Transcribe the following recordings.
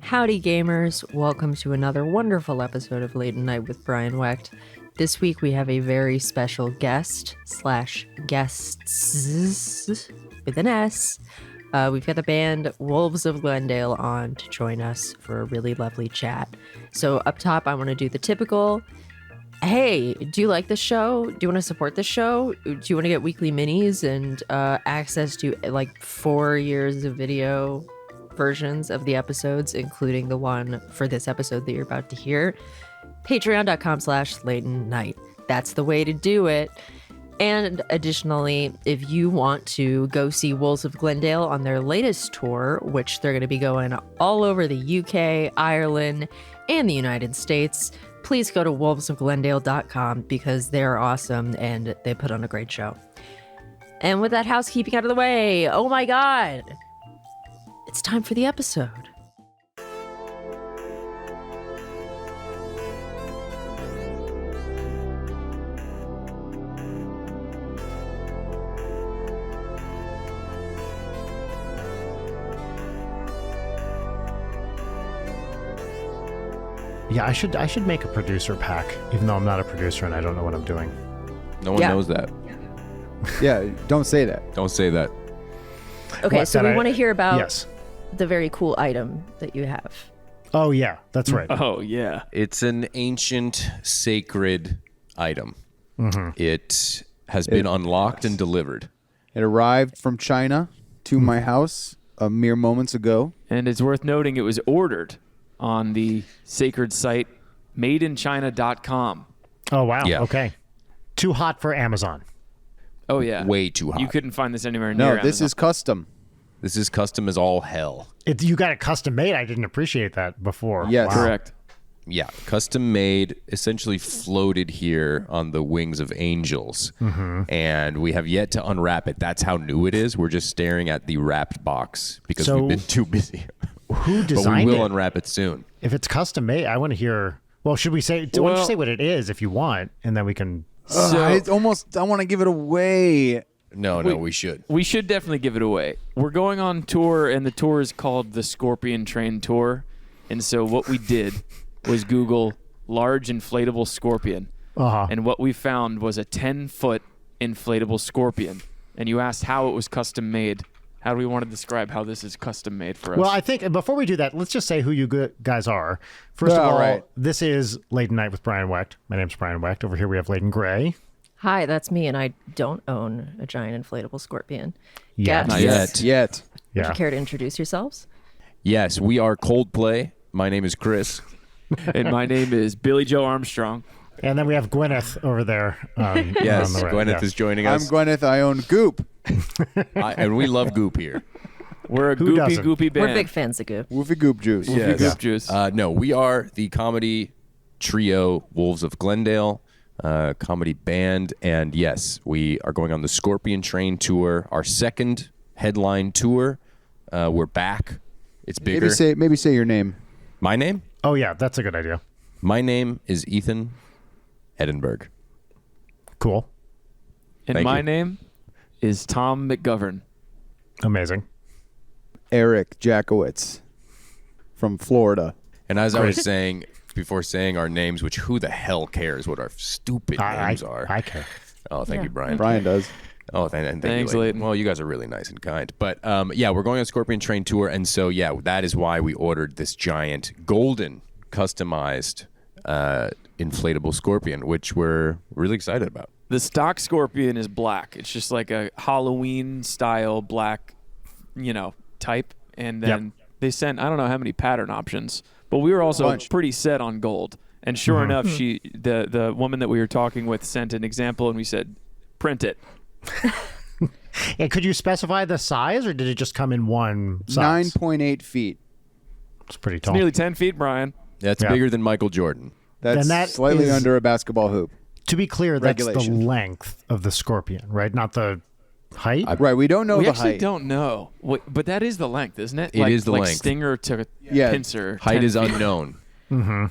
Howdy gamers, welcome to another wonderful episode of Late at Night with Brian Wecht. This week we have a very special guest / guests with an S. We've got the band Wolves of Glendale on to join us for a really lovely chat. So up top I want to do the typical, hey, do you like the show? Do you want to support the show? Do you want to get weekly minis and access to like 4 years of video versions of the episodes, including the one for this episode that you're about to hear? Patreon.com/LateNight. That's the way to do it. And additionally, if you want to go see Wolves of Glendale on their latest tour, which they're going to be going all over the UK, Ireland, and the United States, please go to wolvesofglendale.com because they're awesome and they put on a great show. And with that housekeeping out of the way, oh my God, it's time for the episode. Yeah, I should make a producer pack, even though I'm not a producer and I don't know what I'm doing. No one knows that. Yeah, don't say that. Don't say that. Okay, What, so that we I- want to hear about Yes. the very cool item that you have. Oh yeah, that's right. Oh, yeah. It's an ancient sacred item. It has been unlocked and delivered. It arrived from China to my house a mere moments ago. And it's worth noting it was ordered on the sacred site madeinchina.com. Oh wow. Yeah. Okay. Too hot for Amazon. Oh, yeah. Way too hot. You couldn't find this anywhere near No, this Amazon. is custom. This is custom as all hell. You got it custom made. I didn't appreciate that before. Yes. Wow. Correct. Yeah, custom made, essentially floated here on the wings of angels. And we have yet to unwrap it. That's how new it is. We're just staring at the wrapped box because So, we've been too busy. Who But we designed will it? unwrap it soon. If it's custom made, I want to hear. Well, should we say? Why don't you say what it is if you want, and then we can. So I want to give it away. No, we should. we should definitely give it away. We're going on tour, and the tour is called the Scorpion Train Tour. And so what we did was Google large inflatable scorpion. Uh-huh. And what we found was a 10-foot inflatable scorpion. And you asked how it was custom made. How do we want to describe how this is custom made for us? Well, I think before we do that, let's just say who you guys are. First of All all, right. this is Late Night with Brian Wecht. My name's Brian Wecht. Over here we have Leighton Gray. Hi, that's me, and I don't own a giant inflatable scorpion. Yes. Not Guests, yet. Would Yeah. you care to introduce yourselves? Yes, we are Coldplay. My name is Chris. and my name is Billy Joe Armstrong. And then we have Gwyneth over there. Yes, on the right. Gwyneth Yeah. is joining I'm us. Gwyneth. I own Goop. And we love Goop here. We're a Who doesn't? goopy band. We're big fans of Goop. Woofy Goop Juice. Goopy Goop Juice. No, we are the comedy trio Wolves of Glendale, comedy band. And yes, we are going on the Scorpion Train tour, our second headline tour. We're back. It's bigger. Maybe say your name. My name? Oh, yeah, that's a good idea. My name is Ethan Edinburgh. Cool. And Thank my you. name is Tom McGovern. Amazing. Eric Jackowitz from Florida. And as I was saying, before saying our names, which who the hell cares what our stupid names are? I care. Oh, thank you, Brian. Brian does. Oh, thank Thanks, you, Leighton. Well, you guys are really nice and kind. But yeah, we're going on a Scorpion Train tour. And so, yeah, that is why we ordered this giant golden customized inflatable scorpion, which we're really excited about. The stock scorpion is black. It's just like a Halloween style black, type. And then they sent, I don't know how many pattern options, but we were also Bunch. pretty set on gold. And sure enough, the woman that we were talking with sent an example, and we said, print it. And could you specify the size, or did it just come in one size? 9.8 feet. It's pretty It's tall. nearly 10 feet, Brian. That's Yeah. bigger than Michael Jordan. That's And that slightly is- under a basketball hoop. To be clear, that's the Regulation. length of the scorpion, right? Not the height? Right. We don't know We the actually height. don't know. But that is the length, isn't it? It is the like length. Stinger to Yeah. pincer. Height 10 is feet. unknown. And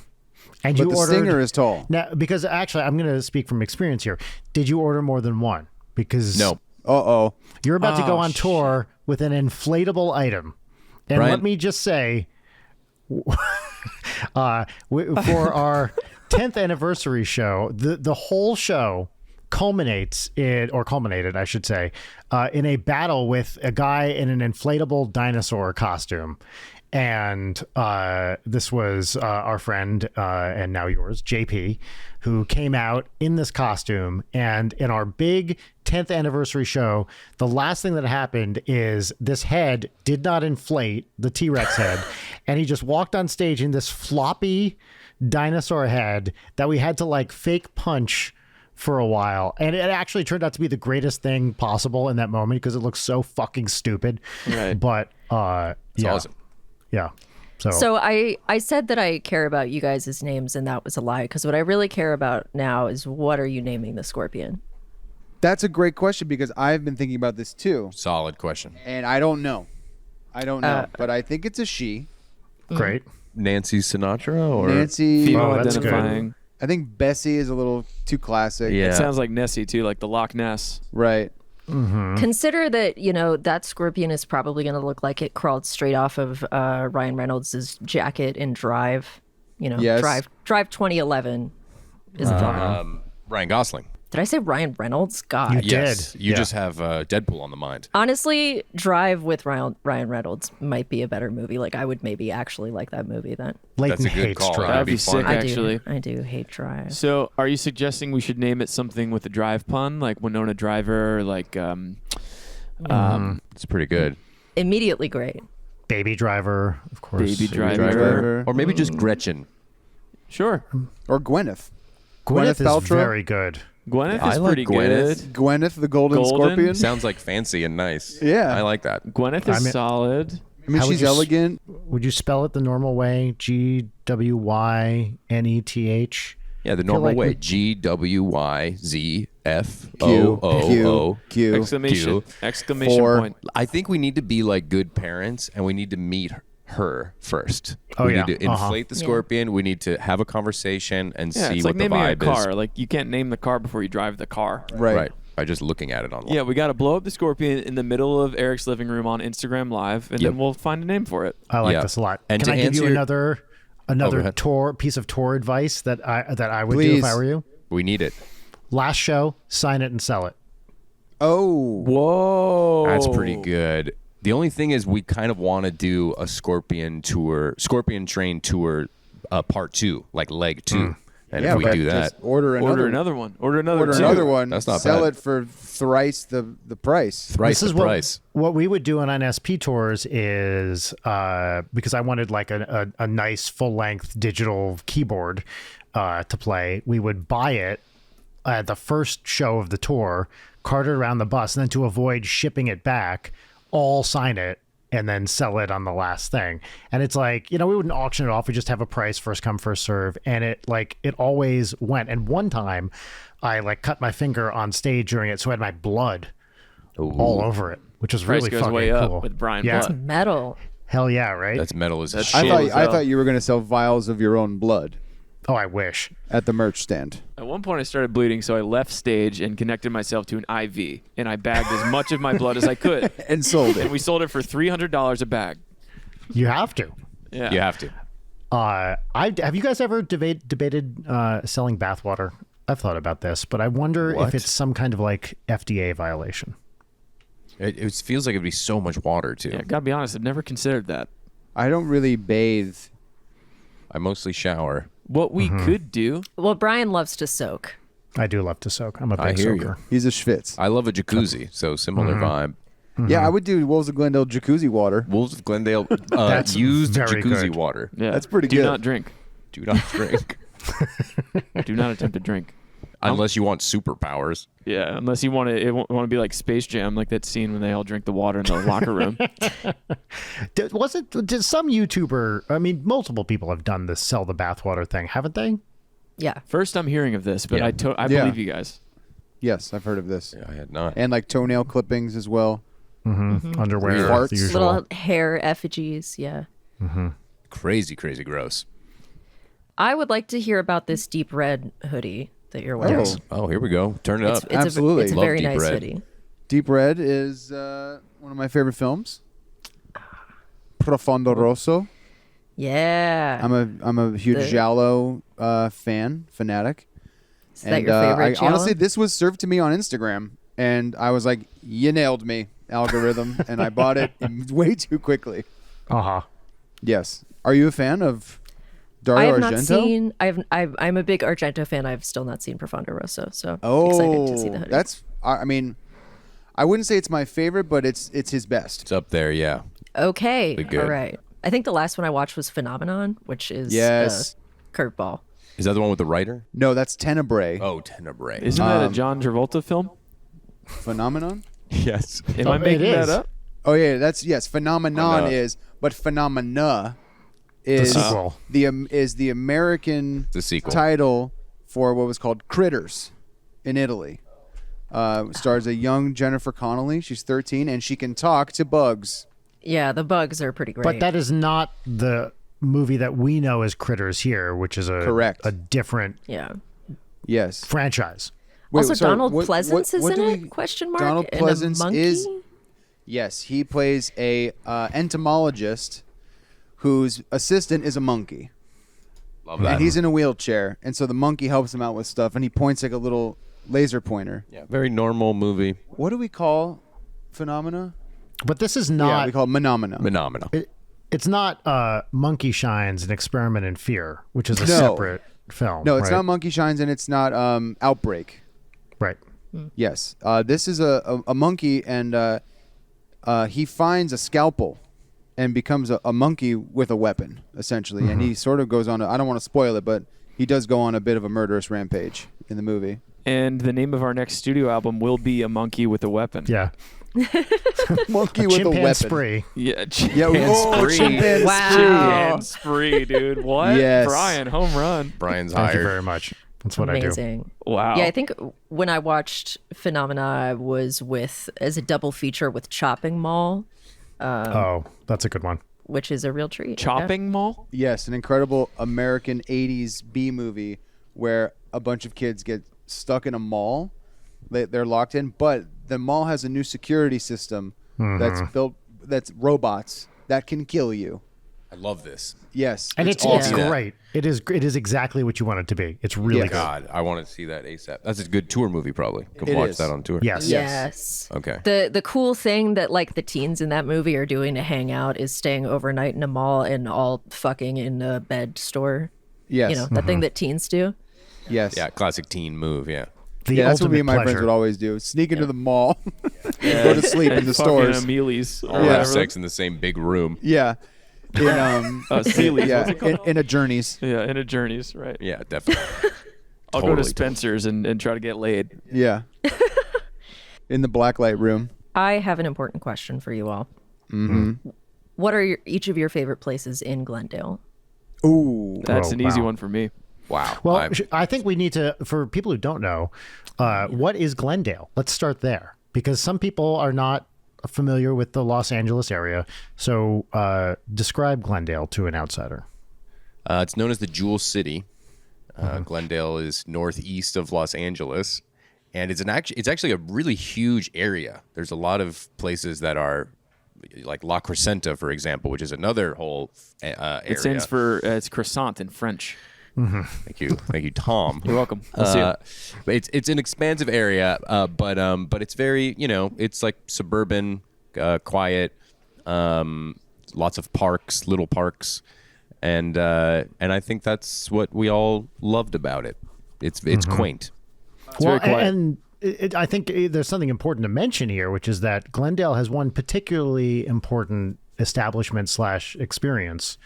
But you the ordered... stinger is tall. Now, because actually, I'm going to speak from experience here. Did you order more than one? Because No. Uh-oh. you're about to go Oh, on tour with an inflatable item. And Brian- let me just say, for our 10th anniversary show, the whole show culminated, I should say, in a battle with a guy in an inflatable dinosaur costume. And this was our friend and now yours, JP, who came out in this costume. And in our big 10th anniversary show, the last thing that happened is this head did not inflate, the T-Rex head, and he just walked on stage in this floppy dinosaur head that we had to like fake punch for a while. And it actually turned out to be the greatest thing possible in that moment because it looks so fucking stupid. Right. But It's awesome. yeah. So I said that I care about you guys' names, and that was a lie, because what I really care about now is what are you naming the scorpion? That's a great question because I've been thinking about this too, Solid question. and I don't know. But I think it's a she. Great. Nancy Sinatra or Nancy. Female Oh, that's good. identifying. I think Bessie is a little too classic. Yeah. It sounds like Nessie too, like the Loch Ness. Right. Consider that, that scorpion is probably going to look like it crawled straight off of Ryan Reynolds' jacket in Drive. Yes. Drive 2011 is the film. Ryan Gosling. Did I say Ryan Reynolds? God. You Yes. did. You Yeah. just have Deadpool on the mind. Honestly, Drive with Ryan Reynolds might be a better movie. Like, I would maybe actually like that movie then. Leighton That's a good hates call. Drive. That'd be be fun. sick, actually. I do hate Drive. So, are you suggesting we should name it something with a drive pun, like Winona Driver, like It's pretty good. Immediately great. Baby Driver, of course. Baby Driver. Driver. Or maybe just Gretchen. Sure, Or Gwyneth. Gwyneth is Paltrow? very good. Gwyneth I is like pretty Gwyneth. good. Gwyneth, the golden scorpion. Sounds like fancy and nice. Yeah. I like that. Gwyneth is I mean- solid. I mean, How would she's you s- elegant. Would you spell it the normal way? GWYNETH? Yeah, the feel normal like way. we- GWYZFOOO. Q. Exclamation! Q. Exclamation Four. point! I think we need to be like good parents and we need to meet her first. Oh, we yeah. need to inflate the scorpion. We need to have a conversation and Yeah, see it's what like the naming a vibe car. is. Like you can't name the car before you drive the car. Right. By just looking at it online. Yeah, we got to blow up the scorpion in the middle of Eric's living room on Instagram Live, and Yep. then we'll find a name for it. I like Yeah. this a lot. And Can to I give you answer- another go ahead. piece of tour advice that I would do Please. if I were you? We need it. Last show, sign it and sell it. Oh. Whoa, That's pretty good. The only thing is we kind of want to do a Scorpion Train tour part 2, like leg 2. And Yeah, if we but do that, just order another Order another one. Order another Order two. another one. That's not Sell bad. it for thrice the price. thrice This is the price. what we would do on NSP tours is because I wanted like a nice full length digital keyboard to play. We would buy it at the first show of the tour, cart it around the bus, and then to avoid shipping it back, all sign it and then sell it on the last thing. And it's like, we wouldn't auction it off. We just have a price, first come, first serve. And it always went. And one time I cut my finger on stage during it. So I had my blood all over it, which was Price really goes fucking way cool. up with Brian yeah. Blood. Metal. Hell yeah. Right. That's metal as That's shit. shit. I as thought you were going to sell vials of your own blood Oh, I wish. at the merch stand. At one point, I started bleeding, so I left stage and connected myself to an IV, and I bagged as much of my blood as I could, And sold and it. we sold it for $300 a bag. You have to. Yeah, You have to. Have you guys ever debated selling bathwater? I've thought about this, but I wonder What? if it's some kind of FDA violation. It feels like it'd be so much water, too. Yeah, gotta be honest, I've never considered that. I don't really bathe. I mostly shower. What we could do, Well, Brian loves to soak. I do love to soak. I'm a I big hear soaker. He's a schwitz. I love a jacuzzi, so similar vibe. Yeah, I would do Wolves of Glendale jacuzzi water. Wolves of Glendale That's used very jacuzzi good. water. yeah, That's pretty do good. not drink. Do not drink. Do not attempt to drink. Unless you want superpowers. Yeah, unless you want to be like Space Jam, like that scene when they all drink the water in the locker room. Did some YouTuber, I mean, multiple people have done this sell the bathwater thing, haven't they? Yeah. First, I'm hearing of this, but Yeah. I Yeah. believe you guys. Yes, I've heard of this. Yeah, I had not. And toenail clippings as well. Underwear, Farts. the usual. Little hair effigies. Yeah. Crazy, crazy gross. I would like to hear about this deep red hoodie that you're wearing. Oh, here we go. Turn it up. Absolutely. It's a Love very deep nice red. hoodie. Deep Red is one of my favorite films. Profondo Rosso. Yeah. I'm a huge The- Giallo fanatic. Is that your favorite? Honestly, Giallo? this was served to me on Instagram, and I was like, "You nailed me, algorithm," and I bought it way too quickly. Uh-huh. Yes. Are you a fan of I Dario have not Argento? seen. I'm a big Argento fan. I've still not seen Profondo Rosso, so Oh, excited to see the hoodie. that's. I mean, I wouldn't say it's my favorite, but it's his best. It's up there, yeah. Okay. Pretty good. All right. I think the last one I watched was Phenomenon, which is Yes. curveball. Is that the one with the writer? No, that's Tenebrae. Oh, Tenebrae. Isn't that a John Travolta film? Phenomenon. Yes. Am I it making that is. up? Oh yeah, that's yes. Phenomenon no. is, but phenomena The is sequel. the American The sequel. title for what was called Critters in Italy. Stars a young Jennifer Connelly. She's 13 and she can talk to bugs. Yeah, the bugs are pretty great. But that is not the movie that we know as Critters here, which is Correct. a different yeah. Yes. franchise. Wait, Also, sorry, Donald what- Pleasance what- what is do in we- it? Question mark. Donald And Pleasance a monkey? is. Yes, he plays a entomologist whose assistant is a monkey. Love that. And he's in a wheelchair, and so the monkey helps him out with stuff, and he points like a little laser pointer. yeah, very normal movie. What do we call phenomena? But this is Yeah, not we call it phenomena. Phenomenal. it's not Monkey Shines, an Experiment in Fear, which is a No. separate film. No, it's right? not Monkey Shines, and it's not Outbreak. Right. Yes, this is a monkey, and he finds a scalpel and becomes a monkey with a weapon, essentially. And he sort of goes on. I don't want to spoil it, but he does go on a bit of a murderous rampage in the movie. And the name of our next studio album will be A Monkey with a Weapon. Yeah. Monkey with a weapon. Chimpanspree. Yeah, Yeah, oh, Chimpanspree. Wow. Chimpanspree, dude. What? Yes. Brian, home run. Brian's Thank you hired. very much. That's what I do. Amazing. Wow. Yeah, I think when I watched Phenomena, I was as a double feature with Chopping Mall, Oh, that's a good one. which is a real treat. Chopping Mall? Yes, an incredible American 80s B movie where a bunch of kids get stuck in a mall. They're locked in, but the mall has a new security system that's robots that can kill you. I love this. Yes. And it's awesome. Yeah. great. It is exactly what you want it to be. It's really Yes. good. God, I want to see that ASAP. That's a good tour movie, probably. Come It watch is. that on tour. Yes. Yes. Okay. The cool thing that like the teens in that movie are doing to hang out is staying overnight in a mall and all fucking in a bed store. Yes. You know, that thing that teens do. Yes. Yeah, classic teen move. Yeah. The Yeah, that's what me ultimate and my friends pleasure. would always do. Sneak into the mall, go to sleep in the stores. Amelie's. Or All whatever. have sex in the same big room. Yeah. In Sealy's. yeah, What's it called? in a Journeys. Yeah, in a Journeys, right. Yeah, definitely. I'll go to Totally. Spencer's and try to get laid. Yeah. In the blacklight room. I have an important question for you all. Mm-hmm. What are each of your favorite places in Glendale? Ooh. That's Oh, an easy wow. one for me. Wow. Well, I'm- I think we need to, for people who don't know, what is Glendale? Let's start there because some people are not familiar with the Los Angeles area. So describe Glendale to an outsider. It's known as the Jewel City. Glendale is northeast of Los Angeles, and it's actually a really huge area. There's a lot of places that are like La Crescenta, for example, which is another whole area. It stands for it's croissant in French. Thank you, Tom. You're welcome. We'll see you. But it's an expansive area, but it's very it's like suburban, quiet, lots of parks, little parks, and I think that's what we all loved about it. It's quaint. very quiet. And I think there's something important to mention here, which is that Glendale has one particularly important establishment / experience.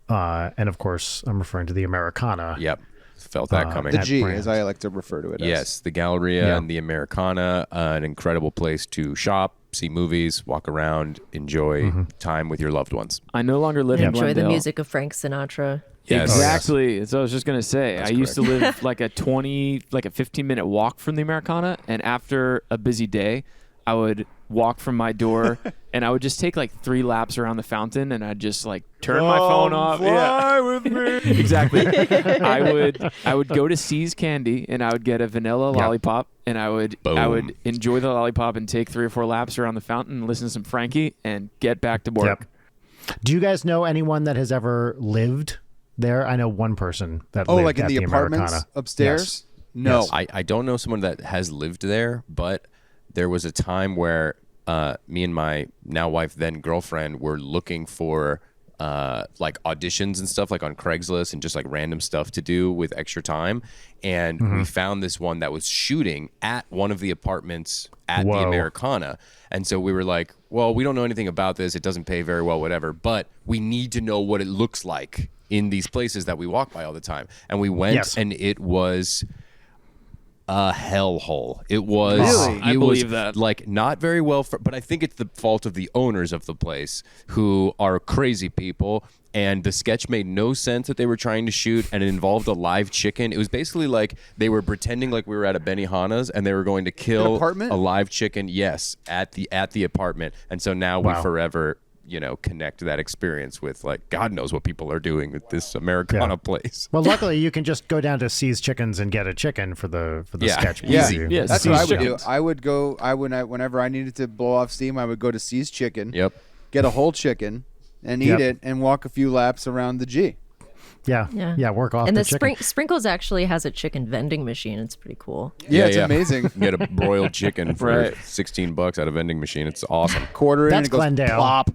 And of course, I'm referring to the Americana. Yep, felt that coming. The At G, Brands. as I like to refer to it as. Yes, the Galleria Yeah. and the Americana, an incredible place to shop, see movies, walk around, enjoy time with your loved ones. I no longer live in Enjoy Glendale. the music of Frank Sinatra. Yes. Exactly. So I was just gonna say, That's I used to live like a 15-minute walk from the Americana, and after a busy day, I would walk from my door, and I would just take like 3 laps around the fountain, and I'd just like turn my phone off. Fly with me. Exactly. I would go to C's Candy, and I would get a vanilla lollipop, and I would Boom. enjoy the lollipop and take 3 or 4 laps around the fountain, and listen to some Frankie, and get back to work. Yep. Do you guys know anyone that has ever lived there? I know one person that lived like in at the apartments Americana. upstairs? No. Yes. I don't know someone that has lived there, but there was a time where me and my now wife, then girlfriend, were looking for like auditions and stuff, like on Craigslist and just like random stuff to do with extra time. And we found this one that was shooting at one of the apartments at the Americana. And so we were like, well, we don't know anything about this. It doesn't pay very well, whatever, but we need to know what it looks like in these places that we walk by all the time. And we went and it was a hellhole. It was. Really? It I was believe that. like not very well, but I think it's the fault of the owners of the place who are crazy people. And the sketch made no sense that they were trying to shoot, and it involved a live chicken. It was basically like they were pretending like we were at a Benihana's, and they were going to kill apartment? a live chicken. Yes, at the apartment. And so now we forever, connect that experience with like God knows what people are doing at this Americana place. Well, luckily you can just go down to C's Chickens and get a chicken for the sketch. Yeah, Easy. Yeah, that's C's what I would Chickens. do. I would go. Whenever I needed to blow off steam, I would go to C's Chicken. Yep. Get a whole chicken and eat it, and walk a few laps around the G. Yeah. Work off And the the chicken. Sprinkles actually has a chicken vending machine. It's pretty cool. Yeah, it's amazing. You get a broiled chicken for Right. $16 at a vending machine. It's awesome. Quarter in, That's and it goes Glendale. plop.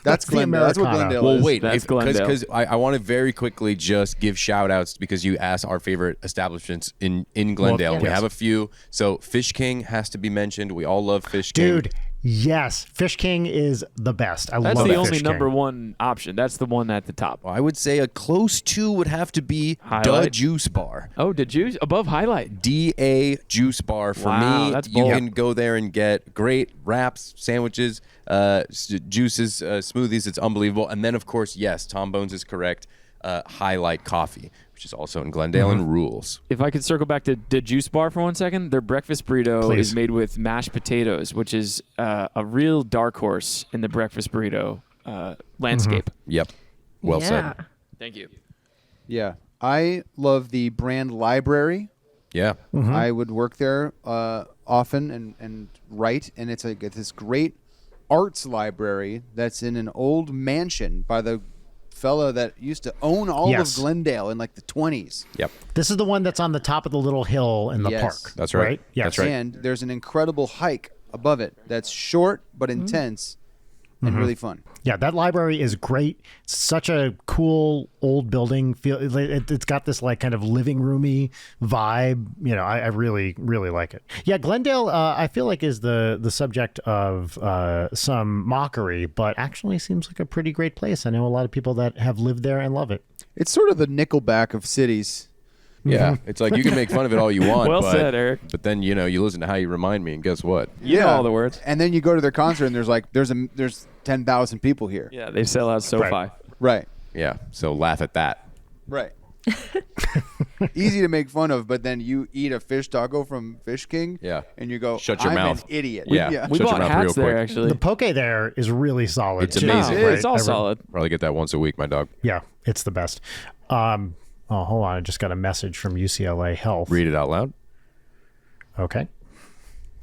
That's the Glendale. That's what Americana. Glendale Well, is. wait, That's Glendale. because I want to very quickly just give shout outs because you asked our favorite establishments in Glendale. Well, We yes. have a few. So Fish King has to be mentioned. We all love Fish King. Dude, yes. Fish King is the best. I That's love the Fish only King. number one option. That's the one at the top. I would say a close two would have to be Da Highlight? Juice Bar. Oh, did you above highlight? DA Juice Bar. For Wow, me, that's you bold. can go there and get great wraps, sandwiches, juices, smoothies. It's unbelievable. And then, of course, yes, Tom Bones is correct. Highlight Coffee, which is also in Glendale and rules. If I could circle back to the Juice Bar for 1 second, their breakfast burrito Please. is made with mashed potatoes, which is a real dark horse in the breakfast burrito landscape. Yep. Well said. Thank you. Yeah, I love the brand library. Yeah. I would work there often and write, and it's like this great arts library that's in an old mansion by the fella that used to own all Yes. of Glendale in like the 20s. Yep. This is the one that's on the top of the little hill in the Yes. park. That's right. Yes. That's right. And there's an incredible hike above it that's short but intense and really fun. Yeah, that library is great. It's such a cool old building. It's got this like kind of living roomy vibe. I really, really like it. Yeah, Glendale, I feel like is the subject of some mockery, but actually seems like a pretty great place. I know a lot of people that have lived there and love it. It's sort of the Nickelback of cities. Yeah. It's like you can make fun of it all you want. Well but, said, Eric. But then, you listen to How You Remind Me, and guess what? You know all the words. And then you go to their concert and there's 10,000 people here. Yeah, they sell out SoFi. Right. Yeah. So laugh at that. Right. Easy to make fun of, but then you eat a fish taco from Fish King. Yeah. And you go, Shut your I'm mouth. an idiot. Yeah. We Shut your bought mouth hats real there, quick. actually. The poke there is really solid. It's too, amazing. No, right? it's all solid. Probably get that once a week, my dog. Yeah, it's the best. Oh, hold on. I just got a message from UCLA Health. Read it out loud. Okay.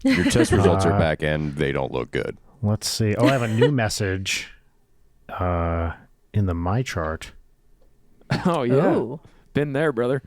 Your test results are back, and they don't look good. Let's see. Oh, I have a new message in the My Chart. Oh, yeah. Oh. Been there, brother.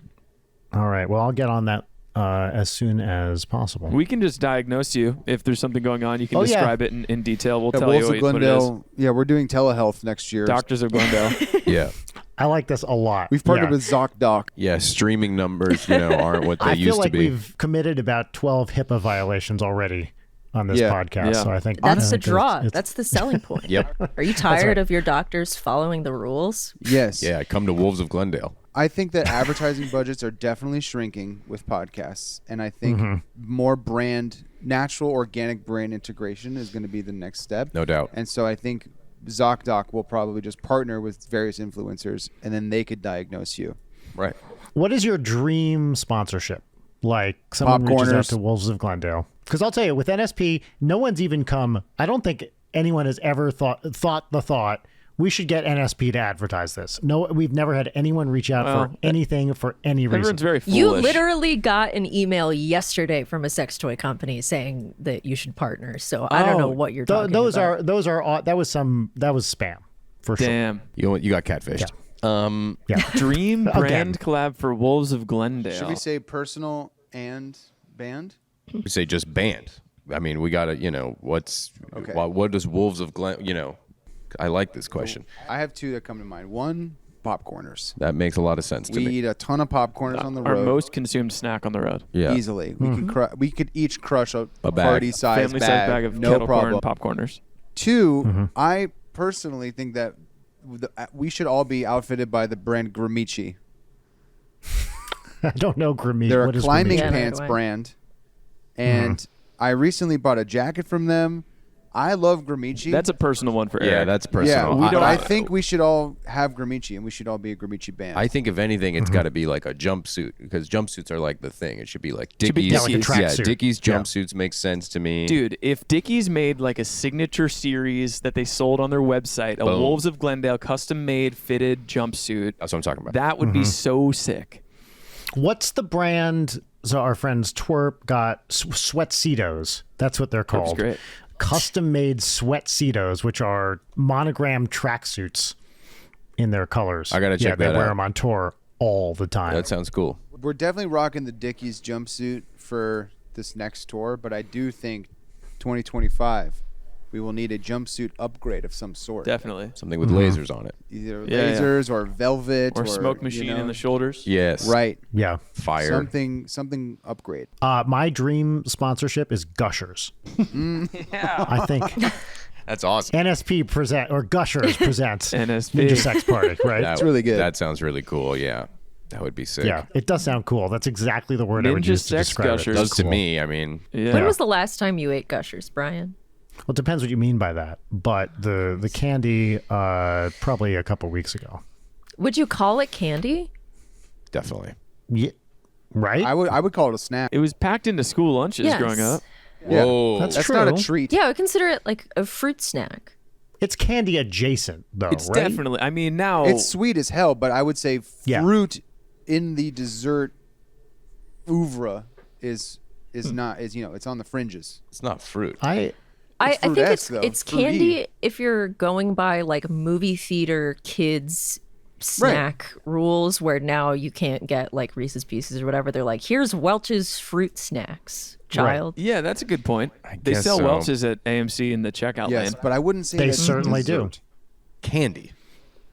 All right. Well, I'll get on that as soon as possible. We can just diagnose you. If there's something going on, you can Oh, yeah. describe it in detail. We'll Yeah, tell you Wolves of what it is. Glendale. Yeah, we're doing telehealth next year. Doctors of Glendale. Yeah. I like this a lot. We've partnered Yeah. with ZocDoc. Yeah. Streaming numbers, aren't what they I used feel like to be. we've committed about 12 HIPAA violations already on this Yeah. podcast. Yeah. So I think That's the it's- draw. it's- That's the selling point. Yep. Are you tired right. of your doctors following the rules? Yes. Yeah. Come to Wolves of Glendale. I think that advertising budgets are definitely shrinking with podcasts, and I think more natural, organic brand integration is going to be the next step. No doubt. And so I think ZocDoc will probably just partner with various influencers, and then they could diagnose you. Right. What is your dream sponsorship? Like someone reaches out Popcorners. to Wolves of Glendale. Because I'll tell you, with NSP, no one's even come. I don't think anyone has ever thought the thought, We should get NSP to advertise this. No, we've never had anyone reach out Well, for anything for any reason. Everyone's very foolish. You literally got an email yesterday from a sex toy company saying that you should partner. So I don't know what you're talking those about. that was spam for sure. Damn. You got catfished. Yeah. Dream Again. brand collab for Wolves of Glendale. Should we say personal and band? We say just banned. I mean, we got to, Okay. what does Wolves of Glen, I like this question. I have two that come to mind. One, popcorners. That makes a lot of sense to We me. eat a ton of popcorners on the Our road. most consumed snack on the road. Yeah. Easily. We could each crush a bag. party-sized Family-sized bag of no kettle problem. corn popcorners. Two, I personally think that we should all be outfitted by the brand Gramici. I don't know Grammy. They're What a is climbing Grammy? Yeah, neither pants do I. brand, and I recently bought a jacket from them. I love Gramici. That's a personal one for Eric. Yeah, that's yeah, personal. but I think we should all have Gramici, and we should all be a Gramici band. I think if anything, it's got to be like a jumpsuit because jumpsuits are like the thing. It should be like Dickies. Yeah, like a tracksuit. Dickies Yeah. jumpsuits make sense to me. Dude, if Dickies made like a signature series that they sold on their website, a Boom. Wolves of Glendale custom-made fitted jumpsuit, That's what I'm talking about. that would be so sick. What's the brand? So our friends Twerp got Sweatcetos. That's what they're called. great. Custom-made Sweatcetos, which are monogram tracksuits in their colors. I gotta check They that wear out. them on tour all the time. That sounds cool. We're definitely rocking the Dickies jumpsuit for this next tour, but I do think 2025 we will need a jumpsuit upgrade of some sort. Definitely. Something with lasers on it. Either Yeah, yeah. lasers or velvet Or smoke machine in the shoulders. Yes. Right. Yeah. Fire. Something upgrade. My dream sponsorship is Gushers. I think That's awesome. NSP present or Gushers presents NSP. Ninja Sex Party, right? That's really good. That sounds really cool. Yeah. That would be sick. Yeah, it does sound cool. That's exactly the word I would Ninja use to Sex describe Gushers. it. It does to Cool. me. I mean, Yeah. When was the last time you ate Gushers, Brian? Well, it depends what you mean by that. But the candy, probably a couple weeks ago. Would you call it candy? definitely. Yeah, right? I would call it a snack. It was packed into school lunches Yes. growing up. Yeah. Whoa. That's true. not a treat. Yeah, I would consider it like a fruit snack. It's candy adjacent, though, It's right? definitely. I mean, now It's sweet as hell, but I would say Yeah. fruit in the dessert oeuvre is not it's on the fringes. It's not fruit. I think fruit-esque, though. it's Fruity. candy if you're going by like movie theater kids snack rules where now you can't get like Reese's Pieces or whatever. They're like, here's Welch's fruit snacks, child. Yeah, that's a good point. They guess sell so. Welch's at AMC in the checkout Yes, lane. but I wouldn't say They that's certainly do. dessert. Candy.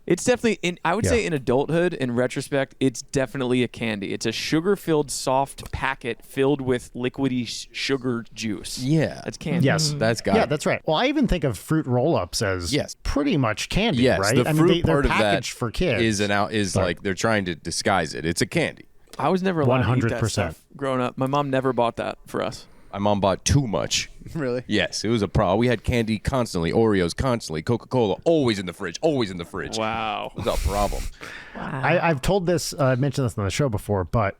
It's definitely I would Yeah. say in adulthood, in retrospect, it's definitely a candy. It's a sugar-filled soft packet filled with liquidy sugar juice. Yeah. That's candy. Yes. That's got Yeah, it. that's right. Well, I even think of fruit roll-ups as Yes. pretty much candy, Yes, right? the I fruit mean, they're part of that packaged for kids. is But- like they're trying to disguise it. It's a candy. I was never allowed to eat that 100%. stuff growing up. My mom never bought that for us. My mom bought too much. Really? Yes, it was a problem. We had candy constantly, Oreos constantly, Coca-Cola always in the fridge, always in the fridge. Wow. It was a problem. I've told this, mentioned this on the show before, but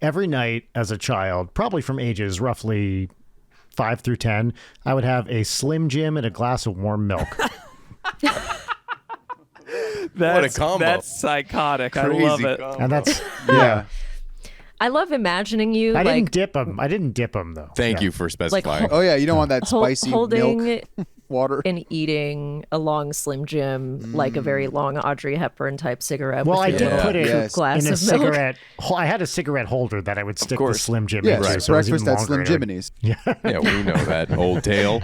every night as a child, probably from ages roughly 5 through 10, I would have a Slim Jim and a glass of warm milk. That's, combo. That's psychotic. I love Crazy it. combo. And that's, yeah. I love imagining you I like didn't dip them. I didn't dip them, though. Thank Yeah. you for specifying. Oh yeah, you don't want that spicy holding milk water. and eating a long Slim Jim, like a very long Audrey Hepburn type cigarette. Well, with I your did little put it Yes. glass in a of milk. cigarette. I had a cigarette holder that I would stick the course. Slim Jim Yes, into. so it was breakfast even at Slim longer. Jiminy's. Yeah, we know that old tale.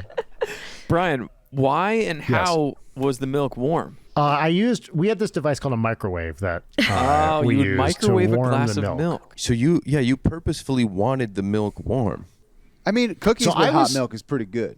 Brian, why and how was the milk warm? We had this device called a microwave that Oh, we you would used microwave to a warm glass the of milk. milk. So you purposefully wanted the milk warm. I mean, cookies So with I hot was- milk is pretty good.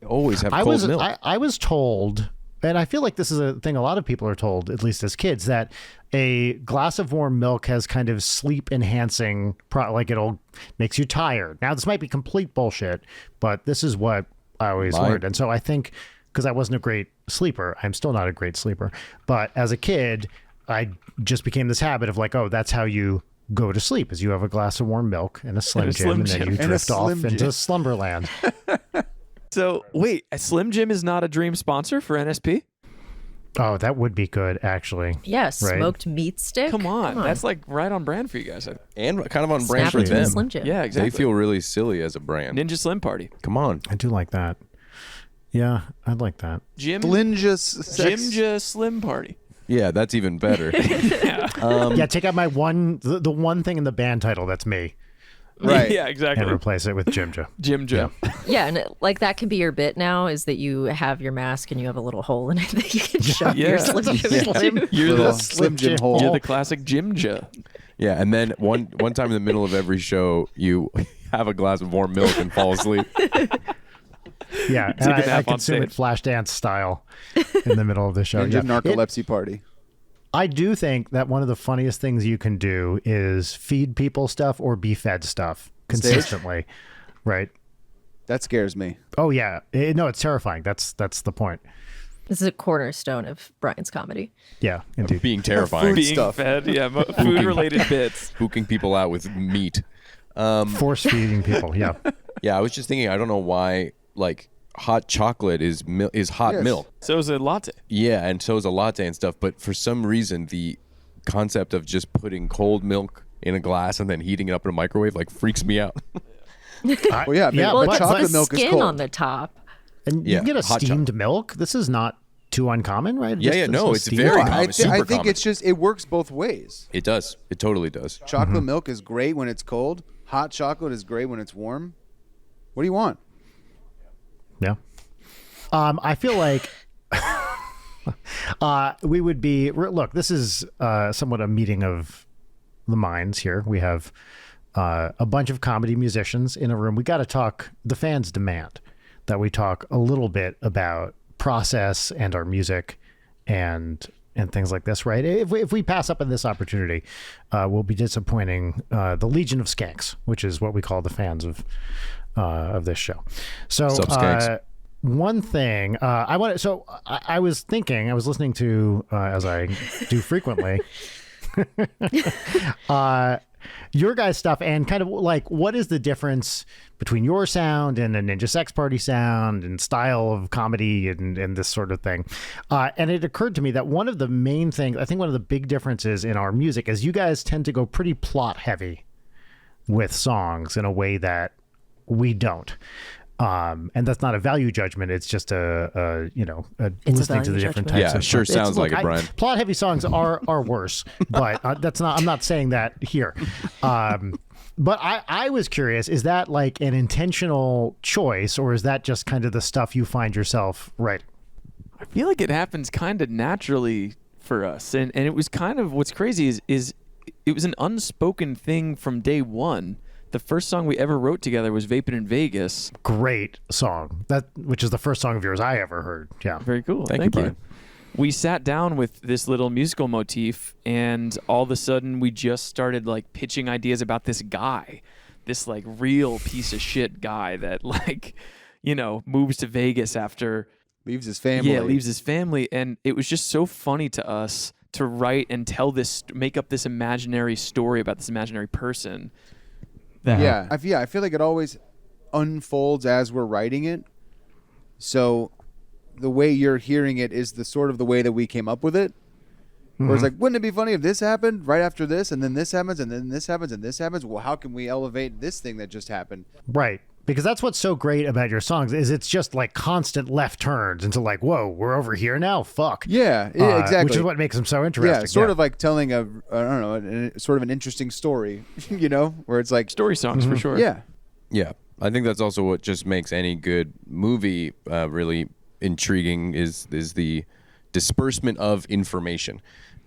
You always have I cold was milk. I was told, and I feel like this is a thing a lot of people are told, at least as kids, that a glass of warm milk has kind of sleep enhancing, like it'll makes you tired. Now this might be complete bullshit, but this is what I always learned, and so I think because I wasn't a great sleeper, I'm still not a great sleeper, but as a kid, I just became this habit of like, oh, that's how you go to sleep, is you have a glass of warm milk and a Slim Jim, and then you And a drift off Slim into Jim. slumberland. So wait, a Slim Jim is not a dream sponsor for NSP? Oh, that would be good, actually. Yeah, smoked meat stick. Come on. That's like right on brand for you guys. And kind of on brand Snap for it to a them. Slim Jim. Yeah, exactly. They feel really silly as a brand. Ninja Slim Party. Come on. I do like that. Yeah, I'd like that. Jimja Slim Slim Party. Yeah, that's even better. Yeah, take out my the one thing in the band title that's me Right. Yeah, exactly. and replace it with Jimja. Jimja. Yeah, and like that can be your bit now, is that you have your mask and you have a little hole in it that you can shove your Slim Jim into. You're Little the Slim Jim hole. You're the classic Jimja. Yeah, and then one time in the middle of every show, you have a glass of warm milk and fall asleep. Yeah, Take a and I nap on consume it stage. Flashdance style in the middle of the show. Ninja Yeah. narcolepsy party. I do think that one of the funniest things you can do is feed people stuff or be fed stuff consistently, right? That scares me. Oh yeah, no, it's terrifying. That's the point. This is a cornerstone of Brian's comedy. Yeah, indeed. Being terrifying. Food Being stuff. fed, yeah, food-related bits. Spooking people out with meat. Force feeding people. Yeah, Yeah, I was just thinking, I don't know why, like, hot chocolate is hot Yes. milk. So is a latte. Yeah, and so is a latte and stuff. But for some reason, the concept of just putting cold milk in a glass and then heating it up in a microwave, like, freaks me out. Well, yeah, yeah, Well, but it's chocolate the milk is skin cold. on the top. and Yeah, you can get a hot steamed milk. This is not too uncommon, right? Yeah, Just no, a it's steamed very milk. common. I super think common. it's just, it works both ways. It does. It totally does. Chocolate milk is great when it's cold. Hot chocolate is great when it's warm. What do you want? Yeah. I feel like we would be. Look, this is somewhat a meeting of the minds here. We have a bunch of comedy musicians in a room. We got to talk. The fans demand that we talk a little bit about process and our music and things like this, right? If we pass up on this opportunity, we'll be disappointing the Legion of Skanks, which is what we call the fans of this show. So Sup, Skanks? one thing I want to, so I was thinking, I was listening to, as I do frequently, your guys' stuff, and kind of like, what is the difference between your sound and a Ninja Sex Party sound and style of comedy and this sort of thing? And it occurred to me that one of the main things, I think one of the big differences in our music is you guys tend to go pretty plot heavy with songs in a way that we don't. And that's not a value judgment. It's just a listening to the value judgment. judgment. Types Yeah, of sure stuff. sounds like it, Brian. Plot heavy songs are worse, but that's not. I'm not saying that here. But I was curious: is that like an intentional choice, or is that just kind of the stuff you find yourself writing? I feel like it happens kind of naturally for us, and it was kind of what's crazy is it was an unspoken thing from day one. The first song we ever wrote together was "Vapin' in Vegas." Great song, which is the first song of yours I ever heard. Yeah, Very cool. Thank you, Thank you. Brian. We sat down with this little musical motif, and all of a sudden we just started like pitching ideas about this guy, this like real piece of shit guy that like, moves to Vegas after Leaves his family. leaves his family, and it was just so funny to us to write and tell this, make up this imaginary story about this imaginary person. Yeah, I feel like it always unfolds as we're writing it. So the way you're hearing it is the sort of the way that we came up with it. Where it's like, wouldn't it be funny if this happened right after this, and then this happens, and then this happens, and this happens? Well, how can we elevate this thing that just happened? right. Because that's what's so great about your songs is it's just like constant left turns into like, whoa, we're over here now. Fuck. Yeah, exactly. Which is what makes them so interesting. Yeah, sort of like telling sort of an interesting story, where it's like, Story songs for sure. yeah, Yeah, I think that's also what just makes any good movie really intriguing is the disbursement of information,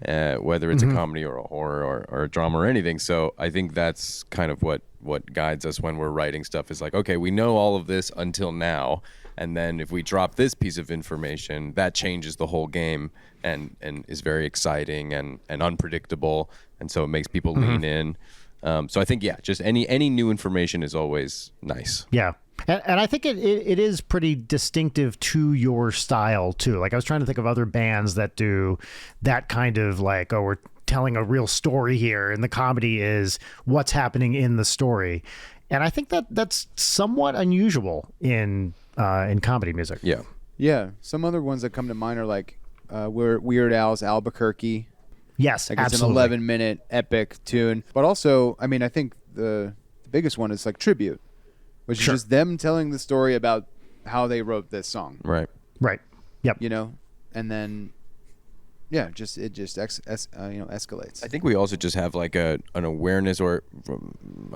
whether it's a comedy or a horror or a drama or anything. So I think that's kind of what guides us when we're writing stuff is like, okay, we know all of this until now, and then if we drop this piece of information, that changes the whole game and is very exciting and unpredictable, and so it makes people lean in. So I think, just any new information is always nice. Yeah. And I think it is pretty distinctive to your style, too. Like, I was trying to think of other bands that do that kind of like, oh, we're telling a real story here, and the comedy is what's happening in the story. And I think that's somewhat unusual in comedy music. Yeah. yeah. Some other ones that come to mind are like Weird Al's Albuquerque. Yes, Like it's absolutely. an 11-minute epic tune. But also, I mean, I think the biggest one is like tribute, which is just them telling the story about how they wrote this song. Right. Right. Yep. You know, and then it just escalates. I think we also just have like an awareness or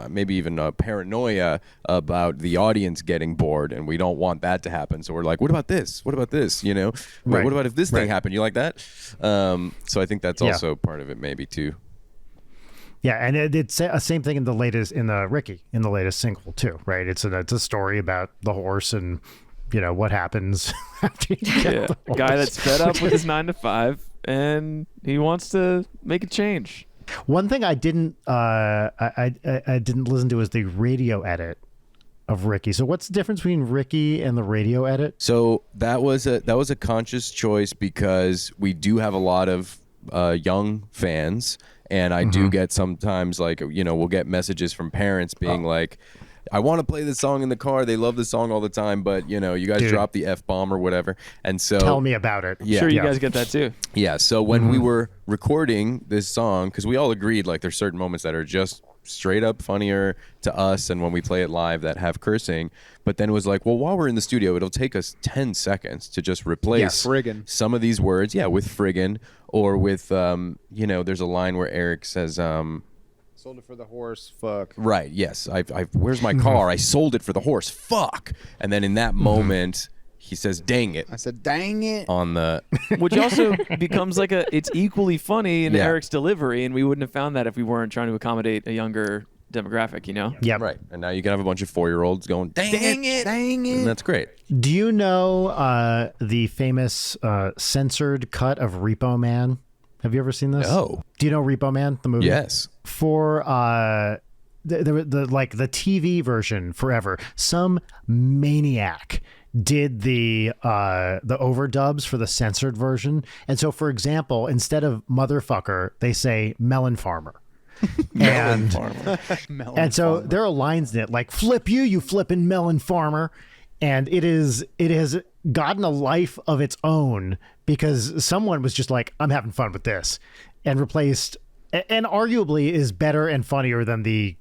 maybe even a paranoia about the audience getting bored, and we don't want that to happen. So we're like, what about this? What about this? You know, Right. What about if this thing happened? You like that? So I think that's also part of it maybe too. Yeah, and it's the same thing in the latest Ricky in the latest single too, right? It's a story about the horse and what happens after you get the A horse. guy that's fed up with his 9 to 5 and he wants to make a change. One thing I didn't I didn't listen to is the radio edit of Ricky. So what's the difference between Ricky and the radio edit? So that was a conscious choice because we do have a lot of young fans, and I do get sometimes like we'll get messages from parents being like, I want to play this song in the car. They love this song all the time, but you guys drop the F-bomb or whatever. And so Tell me about it. Yeah. Sure, you guys get that too. Yeah. So when we were recording this song, because we all agreed like there's certain moments that are just straight up funnier to us, and when we play it live that have cursing. But then it was like, well, while we're in the studio, it'll take us 10 seconds to just replace friggin'. some of these words. Yeah, with friggin', or with there's a line where Eric says Sold it for the horse. Fuck. right, yes, where's my car? I sold it for the horse. Fuck. And then in that moment, he says, dang it, I said, dang it. on the Which also becomes like it's equally funny in Yeah. Eric's delivery, and we wouldn't have found that if we weren't trying to accommodate a younger demographic, Yep. right. And now you can have a bunch of 4-year-olds going, dang it. Dang And it. that's great. Do you know the famous censored cut of Repo Man? Have you ever seen this? Oh, Do you know Repo Man, the movie? yes. For the TV version forever, some maniac did the overdubs for the censored version. And so, for example, instead of motherfucker, they say melon farmer. And so there are lines in it like flip you flippin' melon farmer. And it has gotten a life of its own because someone was just like, I'm having fun with this, and replaced, and arguably is better and funnier than the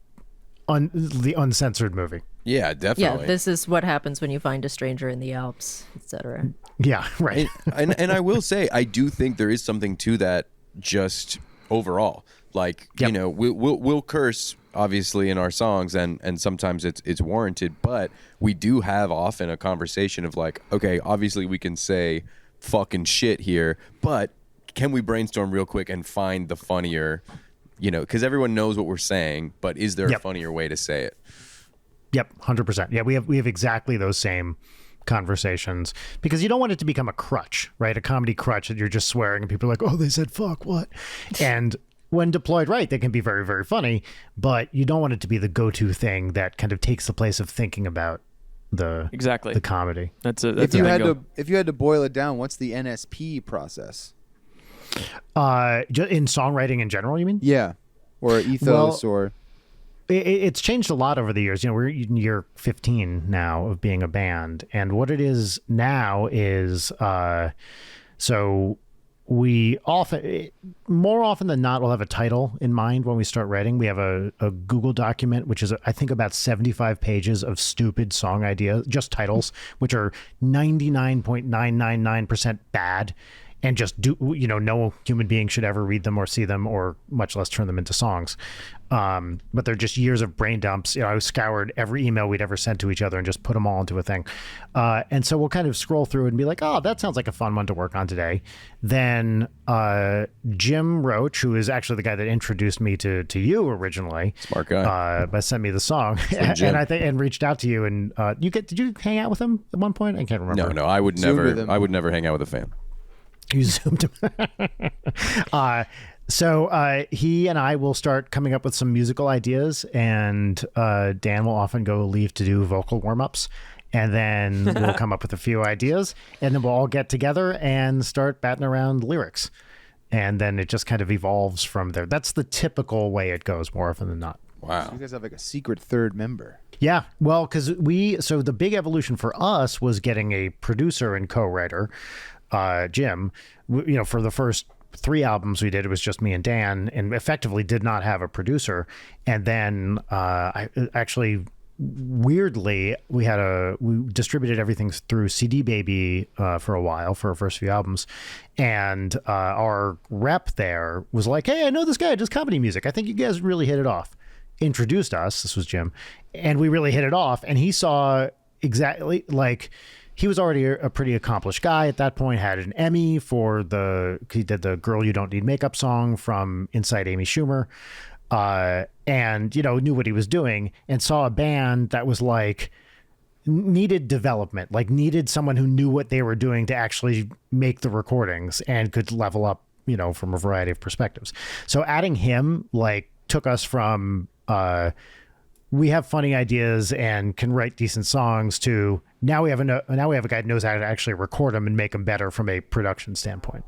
uncensored movie. Yeah, definitely. Yeah, this is what happens when you find a stranger in the Alps, etc. Yeah, right. and I will say, I do think there is something to that just overall. Like, Yep. we'll curse obviously in our songs, and sometimes it's warranted, but we do have often a conversation of like, okay, obviously we can say fucking shit here, but can we brainstorm real quick and find the funnier, because everyone knows what we're saying, but is there a Yep. funnier way to say it? Yep, 100%. Yeah, we have exactly those same conversations because you don't want it to become a crutch, right? A comedy crutch that you're just swearing and people are like, oh, they said fuck, what? And when deployed right, they can be very, very funny, but you don't want it to be the go-to thing that kind of takes the place of thinking about the comedy. That's If you had to boil it down, what's the NSP process? In songwriting in general, you mean? Yeah, or ethos, or It's changed a lot over the years. We're in year 15 now of being a band, and what it is now is so we more often than not, we'll have a title in mind when we start writing. We have a Google document, which is, I think, about 75 pages of stupid song ideas, just titles, which are 99.999% bad. And just no human being should ever read them or see them or much less turn them into songs. But they're just years of brain dumps. I scoured every email we'd ever sent to each other and just put them all into a thing. And so we'll kind of scroll through and be like, oh, that sounds like a fun one to work on today. Then Jim Roach, who is actually the guy that introduced me to you originally, Smart guy. but sent me the song and reached out to you. And did you hang out with him at one point? I can't remember. No, I would Zoom with him. never hang out with a fan. You zoomed him. So he and I will start coming up with some musical ideas, and Dan will often go leave to do vocal warm-ups, and then we'll come up with a few ideas, and then we'll all get together and start batting around lyrics, and then it just kind of evolves from there. That's the typical way it goes more often than not. Wow. you guys have like a secret third member. Yeah, well, because so the big evolution for us was getting a producer and co-writer. Jim, for the first 3 albums we did, it was just me and Dan, and effectively did not have a producer. And then I actually, weirdly, we distributed everything through CD Baby for a while for our first few albums, and our rep there was like, "Hey, I know this guy does comedy music. I think you guys really hit it off." Introduced us. This was Jim, and we really hit it off. And he saw exactly like. He was already a pretty accomplished guy at that point, had an Emmy he did the Girl You Don't Need Makeup song from Inside Amy Schumer, and, knew what he was doing, and saw a band that was like, needed development, like needed someone who knew what they were doing to actually make the recordings and could level up, from a variety of perspectives. So adding him, like, took us from, we have funny ideas and can write decent songs to now we have a guy who knows how to actually record them and make them better from a production standpoint.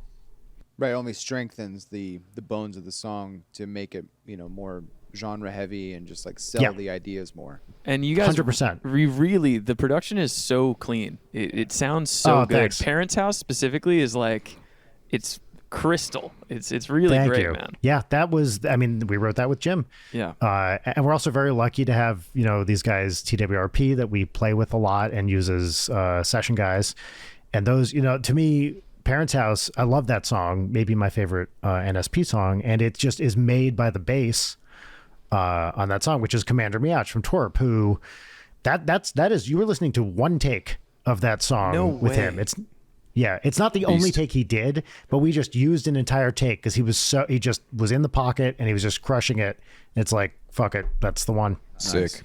Right, it only strengthens the bones of the song to make it, more genre heavy and just like sell the ideas more. And you guys 100%. Really, the production is so clean. It sounds so good. Thanks. Parents' House specifically is like, it's crystal. It's really Thank great, you. man. Yeah, that was, we wrote that with Jim. Yeah. And we're also very lucky to have, these guys, TWRP, that we play with a lot and use as session guys. And those, to me, Parents' House, I love that song, maybe my favorite NSP song. And it just is made by the bass on that song, which is Commander Miach from Twerp, who that is, you were listening to one take of that song with him. It's not the only take he did, but we just used an entire take because he just was in the pocket and he was just crushing it. It's like, fuck it, that's the one. Sick. Nice.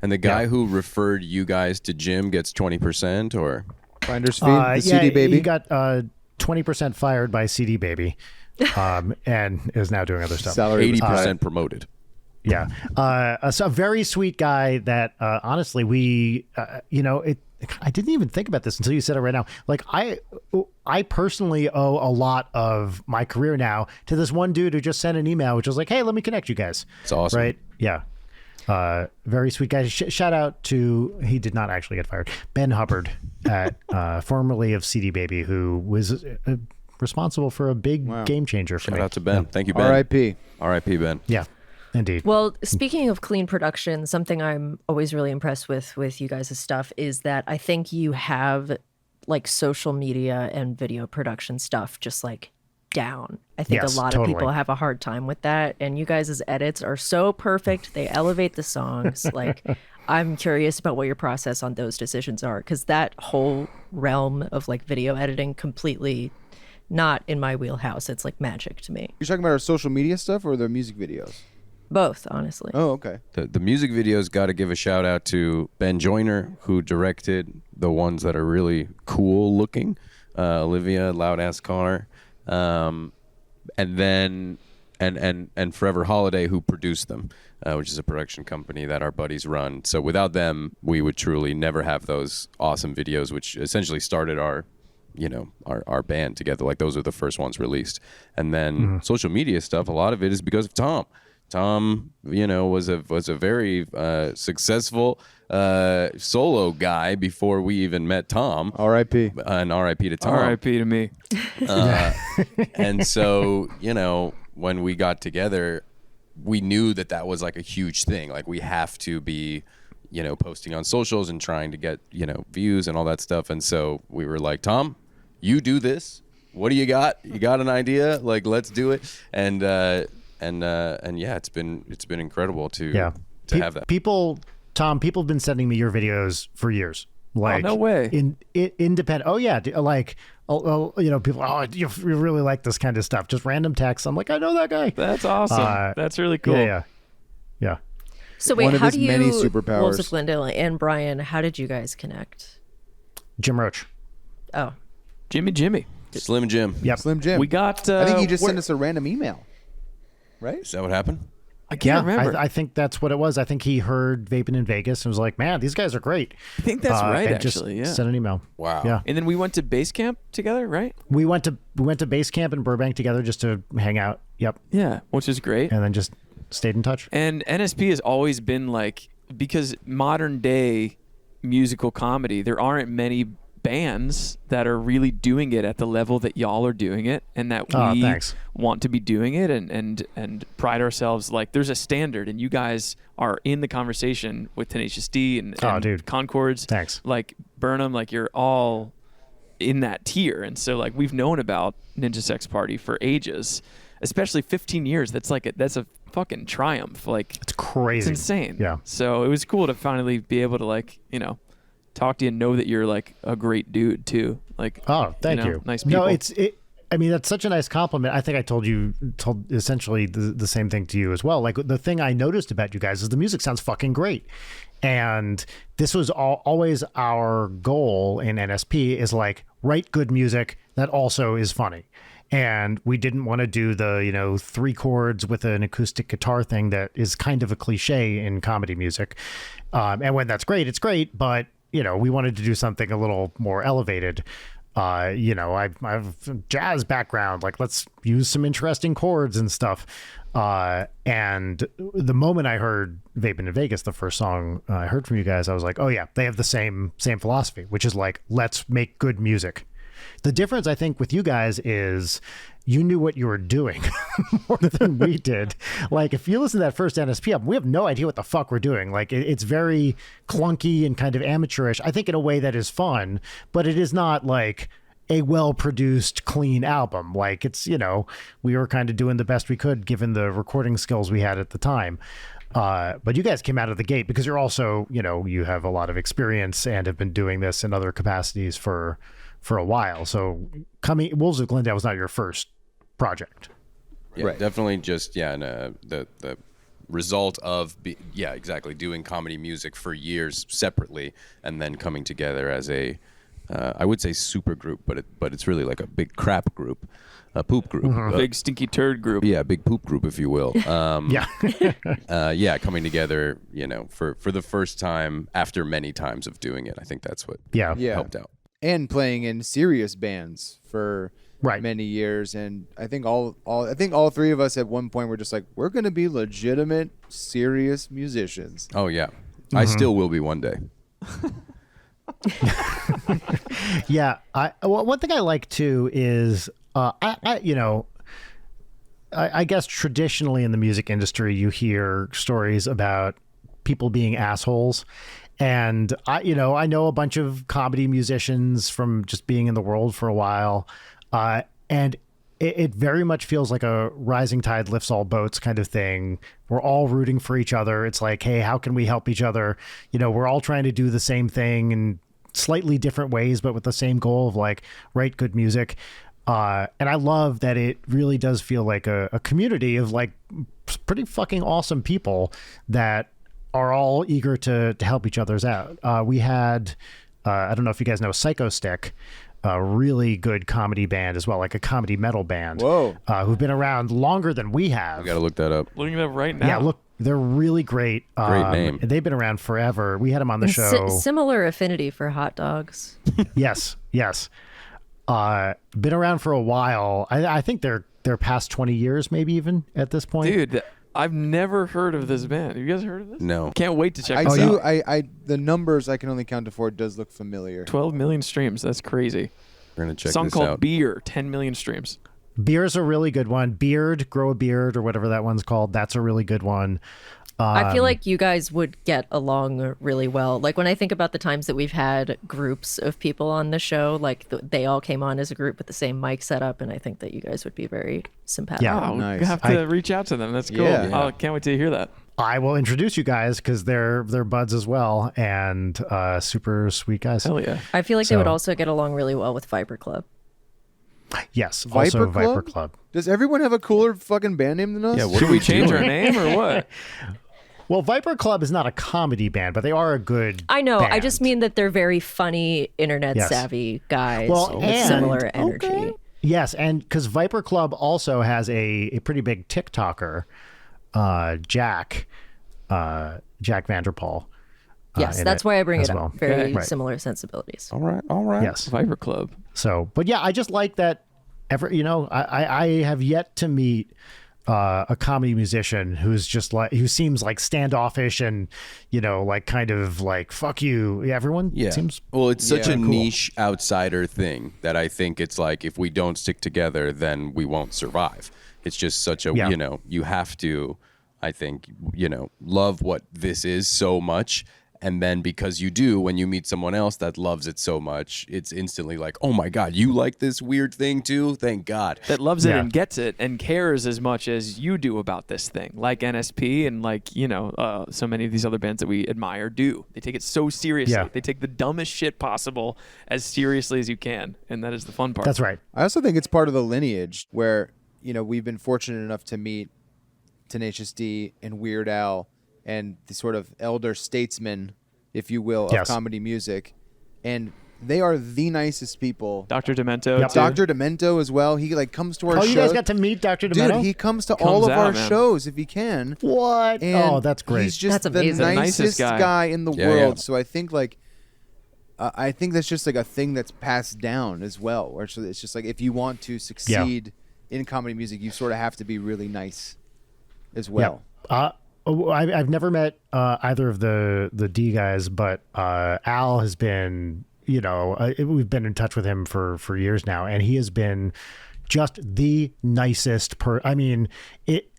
And the guy who referred you guys to Jim gets 20%, or Finder's fee, the CD Baby. He got 20% fired by CD Baby, and is now doing other stuff. Salary 80% promoted. Yeah. So a very sweet guy that, honestly, I didn't even think about this until you said it right now. Like, I personally owe a lot of my career now to this one dude who just sent an email, which was like, "Hey, let me connect you guys." It's awesome. Right? Yeah. Very sweet guy. Shout out to, he did not actually get fired, Ben Hubbard, formerly of CD Baby, who was responsible for a big game changer for me. Shout out to Ben. Yeah. Thank you, Ben. R.I.P. R.I.P. Ben. Yeah. Indeed. Well, speaking of clean production, something I'm always really impressed with you guys' stuff is that I think you have like social media and video production stuff just like down. I think Yes, a lot totally. of people have a hard time with that, and you guys' edits are so perfect. They elevate the songs. Like, I'm curious about what your process on those decisions are, because that whole realm of like video editing completely not in my wheelhouse. It's like magic to me. You're talking about our social media stuff or the music videos? Both, honestly. Oh, okay. The music videos, got to give a shout out to Ben Joyner, who directed the ones that are really cool looking. Olivia, Loud Ass Car, and then and Forever Holiday, who produced them, which is a production company that our buddies run. So without them, we would truly never have those awesome videos, which essentially started our band together. Like, those are the first ones released. And then social media stuff, a lot of it is because of Tom. Tom, was a very successful solo guy before we even met Tom. R.I.P. And R.I.P. to Tom. R.I.P. to me. And so, when we got together, we knew that was like a huge thing. Like, we have to be, posting on socials and trying to get, views and all that stuff. And so we were like, Tom, you do this. What do you got? You got an idea? Like, let's do it. And yeah, it's been incredible to have that. People have been sending me your videos for years. Like, no way. Independent. Oh yeah. Like, people, you really like this kind of stuff. Just random texts. I'm like, I know that guy. That's awesome. That's really cool. Yeah. So wait, One of how his do you, many Wolves superpowers. of Glendale and Brian, how did you guys connect? Jim Roach. Oh, Jimmy. Slim Jim. Yep. Slim Jim. We got. I think he just sent us a random email. Right? Is that what happened? I can't remember. I think that's what it was. I think he heard Vaping in Vegas and was like, "Man, these guys are great." I think that's right. And Actually, just yeah. sent an email. Wow. Yeah. And then we went to base camp together, right? We went to base camp in Burbank together just to hang out. Yep. Yeah, which is great. And then just stayed in touch. And NSP has always been like, because modern day musical comedy, there aren't many bands that are really doing it at the level that y'all are doing it, and that we thanks. want to be doing it, and pride ourselves. Like, there's a standard, and you guys are in the conversation with Tenacious D and dude. Concords. Thanks. Like Burnham, like you're all in that tier, and so like we've known about Ninja Sex Party for ages, especially 15 years. That's a fucking triumph. Like, It's crazy. it's insane. Yeah. So it was cool to finally be able to, like, talk to you and know that you're like a great dude too. Like, Oh, thank you. Nice people. No, I mean, that's such a nice compliment. I think I told essentially the same thing to you as well. Like, the thing I noticed about you guys is the music sounds fucking great. And this was always our goal in NSP, is like, write good music that also is funny. And we didn't want to do the, 3 chords with an acoustic guitar thing that is kind of a cliche in comedy music. And when that's great, it's great. But, we wanted to do something a little more elevated. I have a jazz background. Like, let's use some interesting chords and stuff. And the moment I heard Vapin' in Vegas, the first song I heard from you guys, I was like, oh yeah, they have the same philosophy, which is like, let's make good music. The difference, I think, with you guys is you knew what you were doing more than we did. Like, if you listen to that first NSP album, we have no idea what the fuck we're doing. Like, it's very clunky and kind of amateurish, I think, in a way that is fun, but it is not like a well-produced, clean album. Like, it's, we were kind of doing the best we could given the recording skills we had at the time. But you guys came out of the gate because you're also, you have a lot of experience and have been doing this in other capacities for a while. So Wolves of Glendale was not your first project. Yeah, Right. definitely just, and the result of, exactly, doing comedy music for years separately and then coming together as a, I would say super group, but it's really like a big crap group, a poop group. Big stinky turd group. Yeah, big poop group, if you will. Yeah. Coming together, for the first time after many times of doing it. I think that's what Yeah. helped out. And playing in serious bands for Right. many years, and I think all 3 of us at one point were just like, we're gonna be legitimate, serious musicians. Oh, yeah. I still will be one day. Yeah. One thing I like too is, I guess traditionally in the music industry, you hear stories about people being assholes. And I know a bunch of comedy musicians from just being in the world for a while. And it very much feels like a rising tide lifts all boats kind of thing. We're all rooting for each other. It's like, hey, how can we help each other? We're all trying to do the same thing in slightly different ways, but with the same goal of like, write good music. And I love that it really does feel like a community of like pretty fucking awesome people that are all eager to help each other's out. We had, I don't know if you guys know Psycho Stick, a really good comedy band as well, like a comedy metal band. Whoa. Who've been around longer than we have. I got to look that up. Looking it up right now. Yeah, look, they're really great. Great name. They've been around forever. We had them on the And show. similar affinity for hot dogs. Yes. Been around for a while. I think they're past 20 years, maybe even at this point. Dude, I've never heard of this band. Have you guys heard of this? No. Can't wait to check I this do. out. I the numbers I can only count to 4 does look familiar. 12 million streams. That's crazy. We're going to check Song this called out. Beer, 10 million streams. Beer's a really good one. Beard, Grow a Beard, or whatever that one's called. That's a really good one. I feel like you guys would get along really well. Like, when I think about the times that we've had groups of people on the show, like they all came on as a group with the same mic setup, and I think that you guys would be very sympathetic. Yeah. Oh, nice. we have to reach out to them. That's cool. Yeah. Oh, can't wait to hear that. I will introduce you guys because they're buds as well, and super sweet guys. Hell yeah. I feel like they would So- also get along really well with Viper Club. Yes, Viper also Viper Club? Club. Does everyone have a cooler fucking band name than us? Yeah, what Should are we we change our doing? name or what? Well, Viper Club is not a comedy band, but they are a good I know. I band. just mean that they're very funny, internet Yes. savvy guys Well, with and- similar energy. Yes, and because Viper Club also has a pretty big TikToker, Jack Vanderpool. Yes, in that's it why I bring as it well. up. Very Okay. Right. similar sensibilities. All right. Yes. Viper Club. So, but yeah, I just like that. I have yet to meet a comedy musician who's just like, who seems like standoffish and, you know, like kind of like, fuck you. Everyone seems. Well, it's such a cool. niche outsider thing that I think it's like, if we don't stick together, then we won't survive. It's just such a, you know, you have to, I think, you know, love what this is so much. And then because you do, when you meet someone else that loves it so much, it's instantly like, oh my God, you like this weird thing too? Thank God. That loves it and gets it and cares as much as you do about this thing, like NSP and like, you know, so many of these other bands that we admire do. They take it so seriously. Yeah. They take the dumbest shit possible as seriously as you can. And that is the fun part. That's right. I also think it's part of the lineage where, you know, we've been fortunate enough to meet Tenacious D and Weird Al and the sort of elder statesmen, if you will, of comedy music. And they are the nicest people. Dr. Demento. Yep. Too. Dr. Demento as well. He like comes to our shows. Oh, you guys got to meet Dr. Demento? Dude, he comes to all of our man. shows if he can. What? And that's great. He's just That's the amazing. nicest Nicest guy in the Yeah, world. yeah. So I think like, I think that's just like a thing that's passed down as well. Where it's just like, if you want to succeed in comedy music, you sort of have to be really nice as well. I've never met either of the D guys, but Al has been, you know, we've been in touch with him for years now, and he has been just the nicest I mean,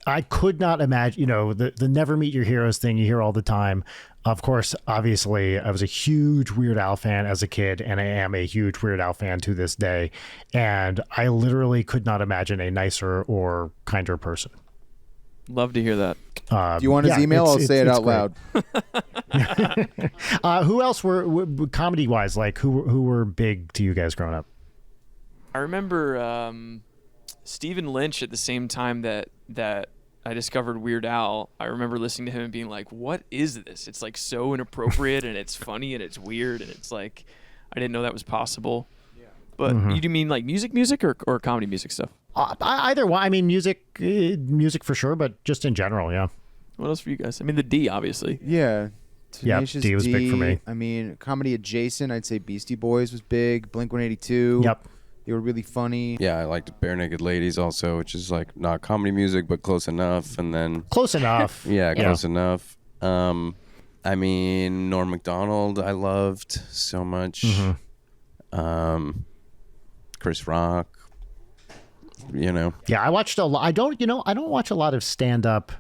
I could not imagine, you know, the never meet your heroes thing you hear all the time. Of course, obviously, I was a huge Weird Al fan as a kid, and I am a huge Weird Al fan to this day. And I literally could not imagine a nicer or kinder person. Love to hear that. Do you want his email? I'll say it out loud. Who else were comedy wise? Like who were big to you guys growing up? I remember Stephen Lynch at the same time that I discovered Weird Al. I remember listening to him and being like, what is this? It's like so inappropriate and it's funny and it's weird and it's like, I didn't know that was possible. Yeah. But you do mean like music or comedy music stuff? Either one. I mean, music for sure, but just in general, yeah. What else for you guys? I mean, the D, obviously. Yeah. Tenacious D was big for me. I mean, comedy adjacent, I'd say Beastie Boys was big. Blink-182. Yep. They were really funny. Yeah, I liked Bare Naked Ladies also, which is like not comedy music, but close enough. And then Close enough. yeah, close enough. I mean, Norm Macdonald, I loved so much. Chris Rock, you know. Yeah, I watched a lot. I don't watch a lot of stand up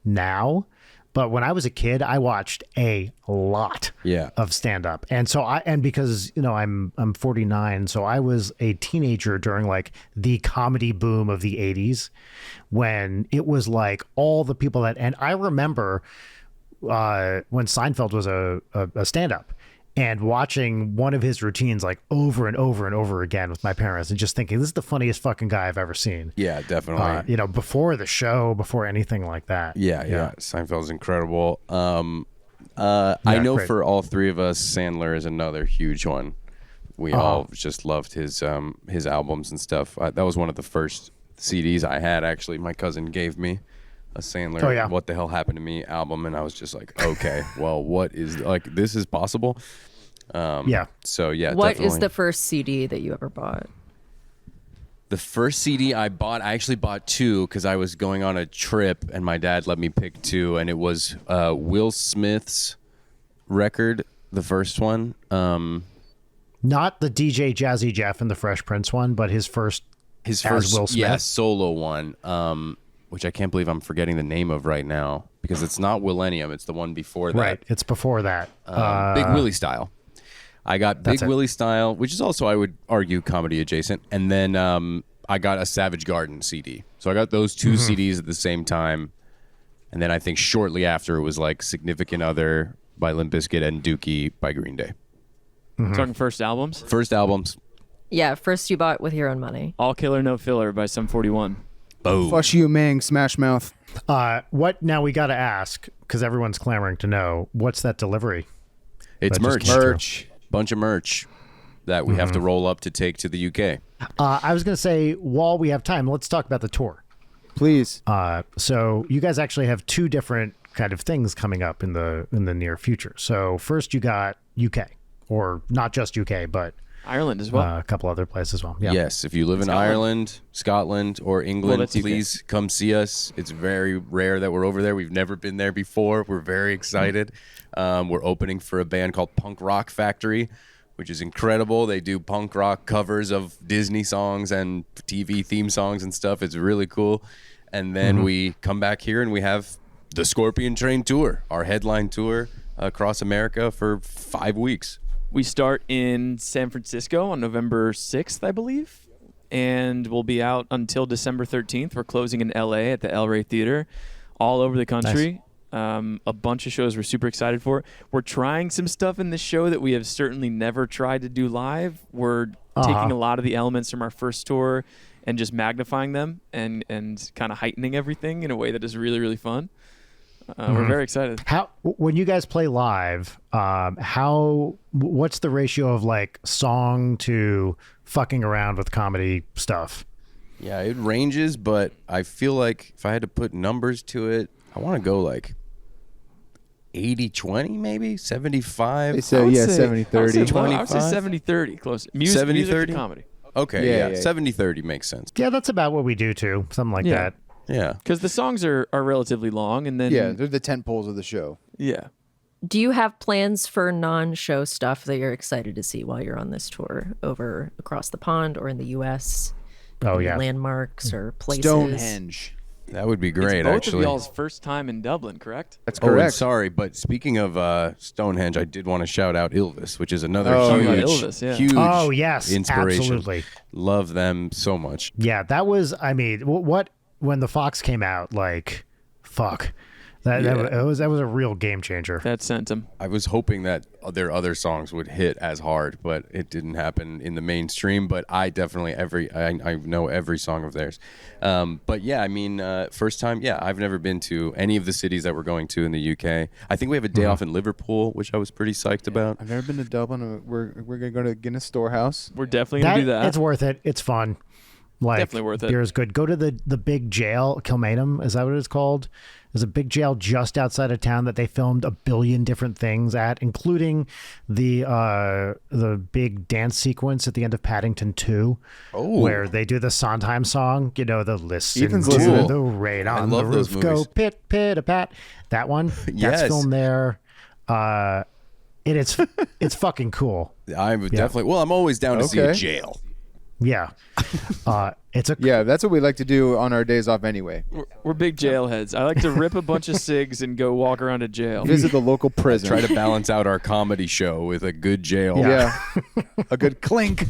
now, but when I was a kid, I watched a lot of stand up. And so because, you know, I'm 49, so I was a teenager during like the comedy boom of the 80s when it was like all the people and I remember when Seinfeld was a stand up and watching one of his routines like over and over and over again with my parents and just thinking, this is the funniest fucking guy I've ever seen. Yeah, definitely. You know, before the show, before anything like that. Yeah. Seinfeld's incredible. I know great. for all three of us, Sandler is another huge one. We all just loved his albums and stuff. That was one of the first CDs I had, actually. My cousin gave me a Sandler What the Hell Happened to Me album, and I was just like, okay, well, what is, like, this is possible? So, yeah, What definitely. is the first CD that you ever bought? The first CD I bought, I actually bought two because I was going on a trip and my dad let me pick two, and it was Will Smith's record, the first one. Not the DJ Jazzy Jeff and the Fresh Prince one, but his first Will Smith. Solo one, which I can't believe I'm forgetting the name of right now because it's not Millennium, it's the one before that. Right, it's before that. Big Willie Style. I got Big Willie Style, which is also, I would argue, comedy adjacent. And then I got a Savage Garden CD. So I got those two CDs at the same time. And then I think shortly after it was like Significant Other by Limp Bizkit and Dookie by Green Day. Talking first albums? First albums. Yeah, first you bought with your own money. All Killer No Filler by Sum 41. Boom. Fush you, Mang, Smash Mouth. What now? We got to ask because everyone's clamoring to know what's that delivery. It's That just merch. came Bunch of merch that we have to roll up to take to the UK. I was going to say, while we have time, let's talk about the tour. Please. So you guys actually have two different kind of things coming up in the near future. So first you got UK, or not just UK, but Ireland as well. A couple other places as well. Yeah. Yes, if you live in Scotland. Ireland, Scotland, or England, that's UK. please come see us. It's very rare that we're over there. We've never been there before. We're very excited. We're opening for a band called Punk Rock Factory, which is incredible. They do punk rock covers of Disney songs and TV theme songs and stuff. It's really cool. And then we come back here and we have the Scorpion Train Tour, our headline tour across America for 5 weeks. We start in San Francisco on November 6th, I believe, and we'll be out until December 13th. We're closing in LA at the El Rey Theater, all over the country. A bunch of shows we're super excited for. We're trying some stuff in this show that we have certainly never tried to do live. We're taking a lot of the elements from our first tour and just magnifying them and kind of heightening everything in a way that is really, really fun. We're very excited. When you guys play live, what's the ratio of like song to fucking around with comedy stuff? Yeah, it ranges, but I feel like if I had to put numbers to it, I want to go like 80-20 maybe, 75. They say 70-30. I would say 70-30 close. Music 70-30? to comedy. Okay, Yeah, yeah. yeah. 70-30 makes sense. Yeah, that's about what we do too. Something like Yeah. that. Yeah. Because the songs are relatively long, and then Yeah, they're the tent poles of the show. yeah. Do you have plans for non-show stuff that you're excited to see while you're on this tour over across the pond or in the U.S.? Oh Any yeah. landmarks or places? Stonehenge. That would be great, It's both actually. of y'all's first time in Dublin, correct? That's Oh, and correct. sorry, but speaking of Stonehenge, I did want to shout out Ilvis, which is another Oh, huge, yeah. Ilvis, yeah. huge Oh yes, inspiration. absolutely. Love them so much. Yeah, that was. I mean, what when the Fox came out, like, fuck, that was a real game changer. That sent him. I was hoping that their other songs would hit as hard, but it didn't happen in the mainstream. But I definitely I know every song of theirs. But yeah, I mean, first time. Yeah, I've never been to any of the cities that we're going to in the UK. I think we have a day off in Liverpool, which I was pretty psyched about. I've never been to Dublin. We're gonna go to Guinness Storehouse. We're definitely gonna do that. It's worth it. It's fun. Like, Definitely worth it. Beer is good. Go to the big jail, Kilmainham. Is that what it's called? There's a big jail just outside of town that they filmed a billion different things at, including the big dance sequence at the end of Paddington 2, where they do the Sondheim song. You know, the listen Ethan's to listening. the rain I on the love those roof, go movies. pit pit a pat. That one. Yes. That's filmed there. It's fucking cool. I would definitely. Well, I'm always down to see a Okay. jail. Yeah. It's a Yeah, that's what we like to do on our days off anyway. We're big jailheads. I like to rip a bunch of cigs and go walk around a jail. Visit the local prison. Try to balance out our comedy show with a good jail. Yeah. A good clink.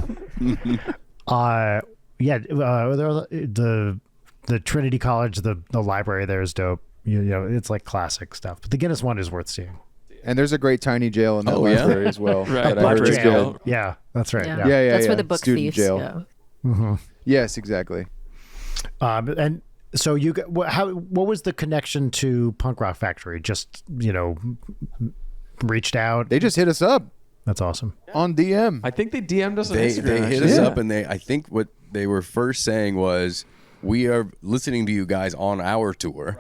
The Trinity College, the library there is dope. You know, it's like classic stuff. But the Guinness one is worth seeing. And there's a great tiny jail in that Oh, yeah? library as well. Right. that I Black heard is jail. good. Yeah, that's right. Yeah. Yeah. Yeah, That's yeah. where the book Student thieves jail. go. Yes, exactly. And so what was the connection to Punk Rock Factory? Just, reached out. They just hit us up That's awesome. on DM. I think they DM'd us on They Instagram. hit actually. us Yeah. up, and I think what they were first saying was, we are listening to you guys on our tour.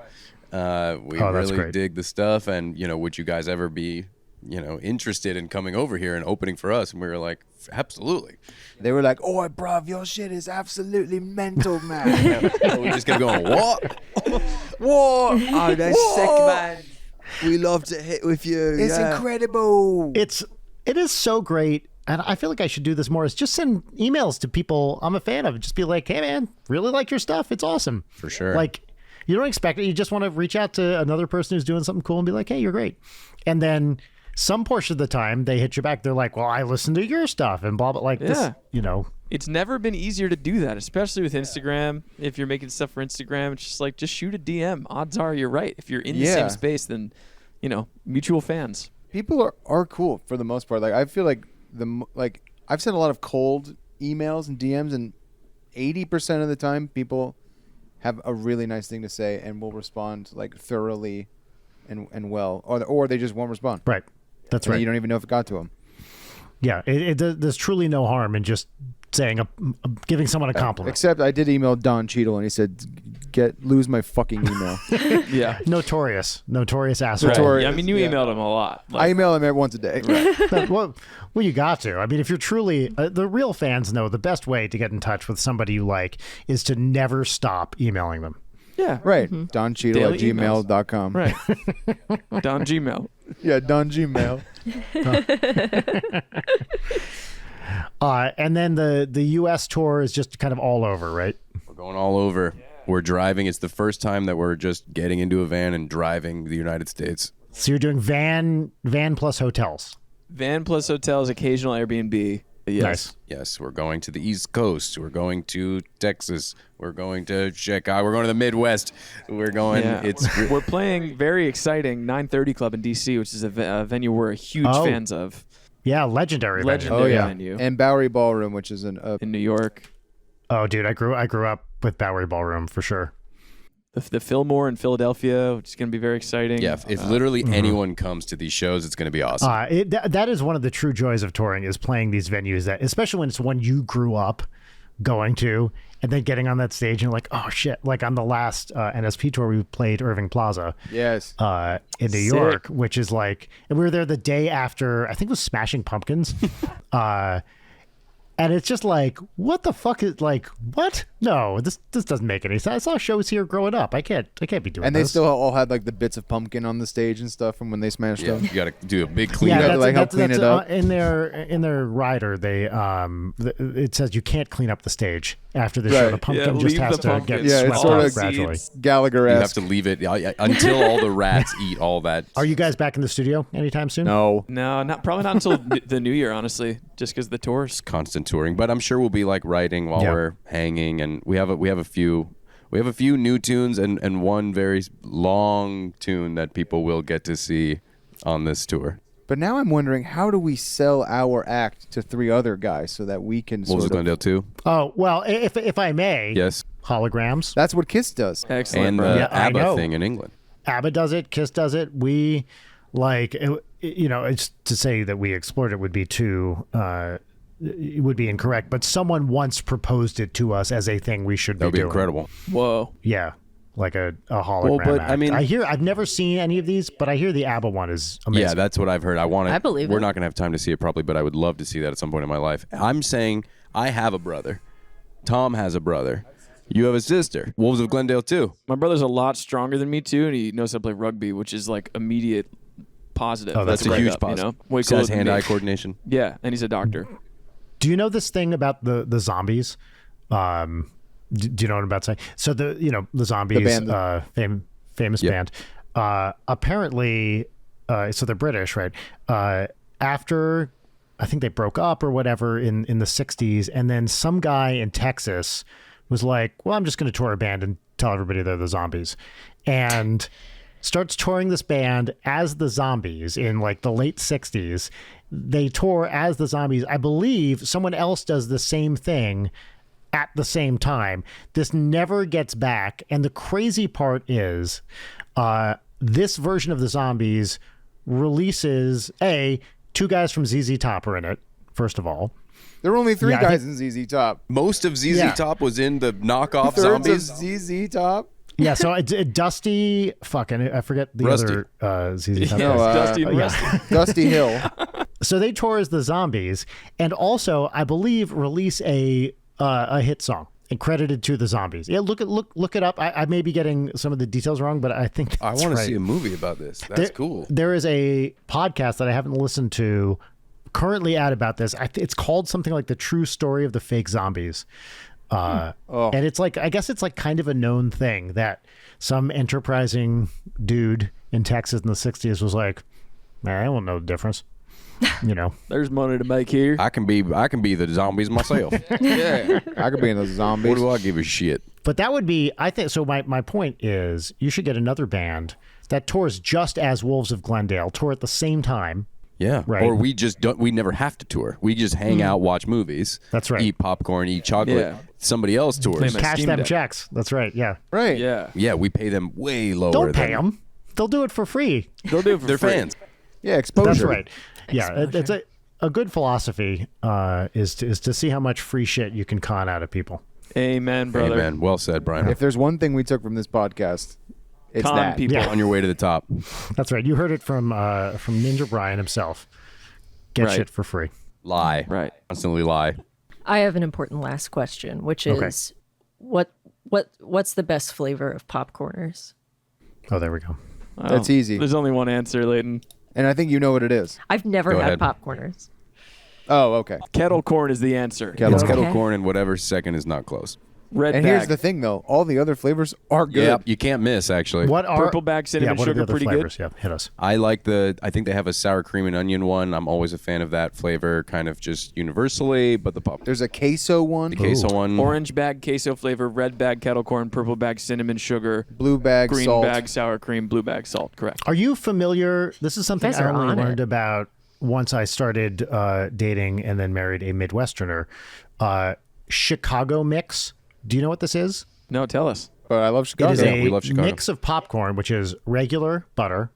We that's really great. dig the stuff, and would you guys ever be interested in coming over here and opening for us? And we were like, absolutely. They were like, "Oh, bruv, your shit is absolutely mental, man." We're just gonna go, what? Whoa! Oh, that's sick, man. We love to hit with you. It's incredible. It is so great. And I feel like I should do this more, is just send emails to people I'm a fan of. Just be like, hey man, really like your stuff. It's awesome. For sure. Like, you don't expect it. You just want to reach out to another person who's doing something cool and be like, hey, you're great. And then some portion of the time they hit you back. They're like, well, I listened to your stuff and blah, blah, like this, It's never been easier to do that, especially with Instagram. If you're making stuff for Instagram, it's just like, just shoot a DM. Odds are you're right. If you're in the same space, then, mutual fans. People are cool for the most part. Like, I feel like I've sent a lot of cold emails and DMs, and 80% of the time people have a really nice thing to say and will respond like thoroughly and well, or they just won't respond. Right. That's And right. you don't even know if it got to them. Yeah. There's truly no harm in just saying giving someone a compliment. Except I did email Don Cheadle and he said, lose my fucking email. Yeah. Notorious asshole. Right. Notorious, Yeah, I mean, you yeah. emailed him a lot. I email him once a day. Well, you got to. I mean, if you're truly the real fans know the best way to get in touch with somebody you like is to never stop emailing them. Yeah. Right. Don Cheadle Daily at gmail.com. Right. Don Gmail. Yeah, Don Gmail. And then the U.S. tour is just kind of all over, right? We're going all over. We're driving. It's the first time that we're just getting into a van and driving the United States. So you're doing van plus hotels. Van plus hotels, occasional Airbnb. Yes. Nice. Yes, we're going to the East Coast. We're going to Texas. We're going to Chicago. We're going to the Midwest. We're going. Yeah. We're playing very exciting 930 Club in D.C., which is a venue we're huge fans of. Yeah, legendary. Legendary venue. venue. And Bowery Ballroom, which is in New York. Oh, dude, I grew up with Bowery Ballroom for sure. The Fillmore in Philadelphia, which is going to be very exciting. Yeah, if literally anyone comes to these shows, it's going to be awesome. That is one of the true joys of touring is playing these venues that, especially when it's one you grew up going to, and then getting on that stage and you're like, oh shit! Like on the last NSP tour, we played Irving Plaza. Yes. In New York, which is like, and we were there the day after, I think it was Smashing Pumpkins. And it's just like, what the fuck is like, what? No, this doesn't make any sense. I saw shows here growing up. I can't be doing this. And they still all had like the bits of pumpkin on the stage and stuff from when they smashed them. You got to do a big Yeah, cleanup. to, like, help clean it up. in their rider. They it says you can't clean up the stage after the show. Right. The pumpkin Yeah, just leave has the to pumpkin. get Yeah, it's swept sort off of gradually. You have Gallagher-esque. to leave it until all the rats eat all that. Are you guys back in the studio anytime soon? No. No, probably not until the new year, honestly, just because the tours. Constant touring, but I'm sure we'll be like writing while Yeah. we're hanging, and we have a few new tunes and one very long tune that people will get to see on this tour. But now I'm wondering, how do we sell our act to 3 other guys so that we can Wolves sort of of... Glendale too. Oh well, if I may, Yes, holograms. That's what Kiss does. Excellent, and bro. the Yeah, I know. ABBA thing in England. ABBA does it. Kiss does it. We like it's to say that we explored it would be too. It would be incorrect, but someone once proposed it to us as a thing we should That would be doing. incredible. Whoa. Yeah, like a hologram. but, act. I mean- I've never seen any of these, but I hear the ABBA one is amazing. Yeah, that's what I've heard. I believe We're it. not going to have time to see it probably, but I would love to see that at some point in my life. I'm saying I have a brother. Tom has a brother. You have a sister. Wolves of Glendale too. My brother's a lot stronger than me, too, and he knows how to play rugby, which is like immediate positive. Oh, That's a great huge up, positive. You know? Way He cooler has than me. hand-eye coordination. Yeah, and he's a doctor. Do you know this thing about the zombies? Do you know what I'm about to say? So the zombies, The band. famous Yep. band. Apparently, so they're British, right? After I think they broke up or whatever in the 60s, and then some guy in Texas was like, well, I'm just going to tour a band and tell everybody they're the zombies, and starts touring this band as the zombies in like the late 60s. They tour as the zombies. I believe someone else does the same thing at the same time. This never gets back. And the crazy part is this version of the zombies releases 2 guys from ZZ Top are in it, first of all. There were only 3 Yeah, I guys in ZZ Top. Most of ZZ Yeah. Top was in the knockoff Thirds of zombies. ZZ Top? Yeah, so Dusty, I forget the Rusty. other ZZ Top Yeah, guys. Dusty and yeah. Rusty. Dusty Hill. So they tour as the zombies, and also I believe release a hit song and credited to the zombies. Yeah, look it up. I may be getting some of the details wrong, but I think I that's want to right. see a movie about this. That's cool. There is a podcast that I haven't listened to currently out about this. It's called something like The True Story of the Fake Zombies. And it's like, I guess it's like kind of a known thing that some enterprising dude in Texas in the 60s was like, I don't know the difference. You know, There's money to make here. I can be the zombies myself. Yeah. I could be in those zombies. What do I give a shit? but that would be, I think, so my point is you should get another band that tours just as Wolves of Glendale, tour at the same time. Yeah. Right. Or we never have to tour. We just hang out, watch movies. That's right. Eat popcorn, eat chocolate. Yeah. Somebody else tours. Claim it. Cash Steam them Deck. checks. That's right. Yeah. Right. Yeah. Yeah, we pay them way lower. Don't pay than them. They'll do it for free. They'll do it for They're free. fans. Yeah, exposure. That's right. Yeah. a good philosophy is to see how much free shit you can con out of people. Amen, brother. Amen. Well said, Brian. If there's one thing we took from this podcast, it's Con that. people. Yeah. On your way to the top. That's right. You heard it from Ninja Brian himself. Get Right. shit for free. Lie. Right. Constantly lie. I have an important last question, which Okay. is what's the best flavor of popcorners? Oh, there we go. That's easy. There's only one answer, Leighton. And I think you know what it is. I've never Go had ahead. popcorners. Oh, okay. Kettle corn is the answer. Kettle It's corn. kettle corn and whatever second is not close. Red And bag. here's the thing, though. All the other flavors are good. Yeah, you can't miss, actually. What are Purple bag cinnamon what are the sugar, other pretty flavors? good. Yeah, hit us. I think they have a sour cream and onion one. I'm always a fan of that flavor, kind of just universally, but the There's a queso one, the queso one. Orange bag queso flavor, red bag kettle corn, purple bag cinnamon sugar, blue bag, green salt. bag sour cream, blue bag salt. Correct. Are you familiar? This is something guys I are only on learned it. about once I started dating and then married a Midwesterner. Chicago mix. Do you know what this is? No, tell us. But I love Chicago. It is Yeah, a we love Chicago. mix of popcorn, which is regular butter,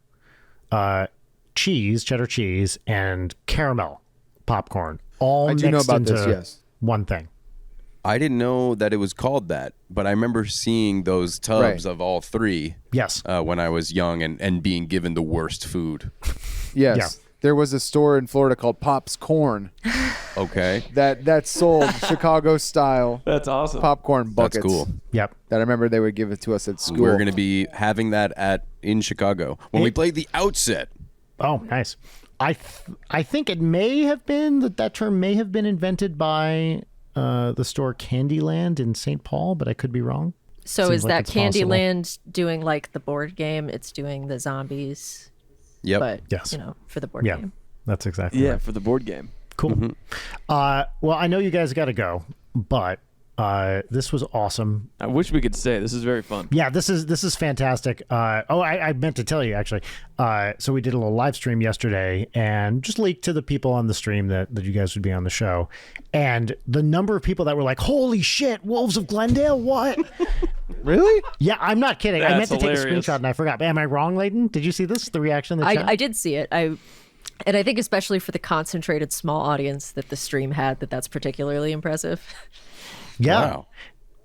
cheese, cheddar cheese, and caramel popcorn, all I mixed do know about into this, yes. one thing. I didn't know that it was called that, but I remember seeing those tubs Right. of all three Yes. when I was young and being given the worst food. Yes. Yeah. There was a store in Florida called Pop's Corn Okay. that sold Chicago style That's awesome. popcorn buckets. That's cool. Yep. That I remember they would give it to us at school. We're going to be having that in Chicago when we played the Outset. Oh, nice. I think it may have been that term may have been invented by the store Candyland in St. Paul, but I could be wrong. So Seems is like that it's possible. Candyland doing like the board game? It's doing the zombies, Yep. but Yes. for the board Yeah, game. that's exactly Yeah, right. for the board game. Cool. Well, I know you guys got to go, but this was awesome. I wish we could stay. This is very fun. Yeah, this is fantastic. I meant to tell you actually. So we did a little live stream yesterday and just leaked to the people on the stream that you guys would be on the show. And the number of people that were like, "Holy shit, Wolves of Glendale, what?" Really? Yeah, I'm not kidding. I meant That's to take a hilarious. screenshot and I forgot. Am I wrong, Leighton? Did you see this? The reaction in the chat? I did see it. And I think especially for the concentrated small audience that the stream had, that's particularly impressive. Yeah. Wow.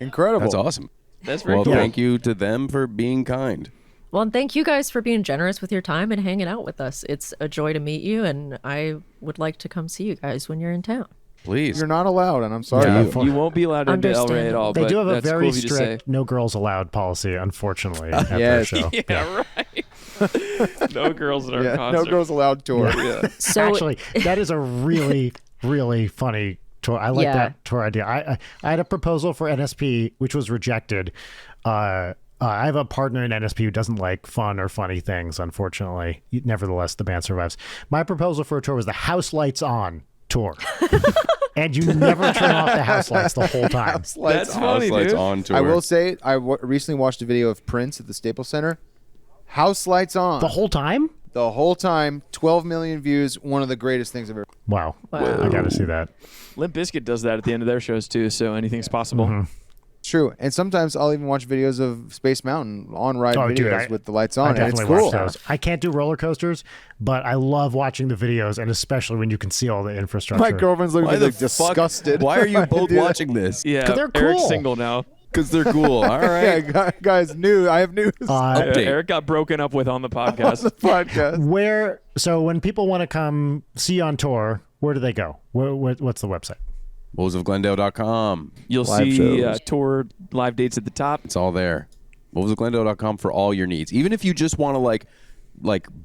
Incredible. That's awesome. That's very Well, cool. thank you to them for being kind. Well, and thank you guys for being generous with your time and hanging out with us. It's a joy to meet you, and I would like to come see you guys when you're in town. Please. You're not allowed, and I'm sorry. Yeah, You won't be allowed into El Rey at all. They but do have a that's very cool of you to say. strict no girls allowed policy, unfortunately, at their Yes. show. Yeah, right. No girls in our Yeah, concert. no girls allowed tour. Yeah. So Actually, that is a really, really funny tour. I like Yeah. that tour idea. I had a proposal for NSP, which was rejected. I have a partner in NSP who doesn't like fun or funny things, unfortunately. Nevertheless, the band survives. My proposal for a tour was the House Lights On tour. And you never turn off the house lights the whole time. That's House funny, Lights dude. on tour. I will say, recently watched a video of Prince at the Staples Center. House lights on. The whole time? The whole time, 12 million views. One of the greatest things I've ever. Wow. Wow. I got to see that. Limp Bizkit does that at the end of their shows too, so anything's possible. Mm-hmm. It's true. And sometimes I'll even watch videos of Space Mountain on ride Oh, videos dude, with the lights I on. And it's definitely cool. watch those. I can't do roller coasters, but I love watching the videos, and especially when you can see all the infrastructure. My girlfriend's looking Why at the me like disgusted. Fuck? Why are you I both do that. watching this? Yeah, 'Cause they're Eric's cool. single now. Because they're cool. All Yeah, right. guys, I have news. Yeah, Update. Eric got broken up with on the podcast. Podcast. So when people want to come see you on tour, where do they go? What's the website? WolvesofGlendale.com. You'll Live see shows. tour live dates at the top. It's all there. WolvesofGlendale.com for all your needs. Even if you just want to like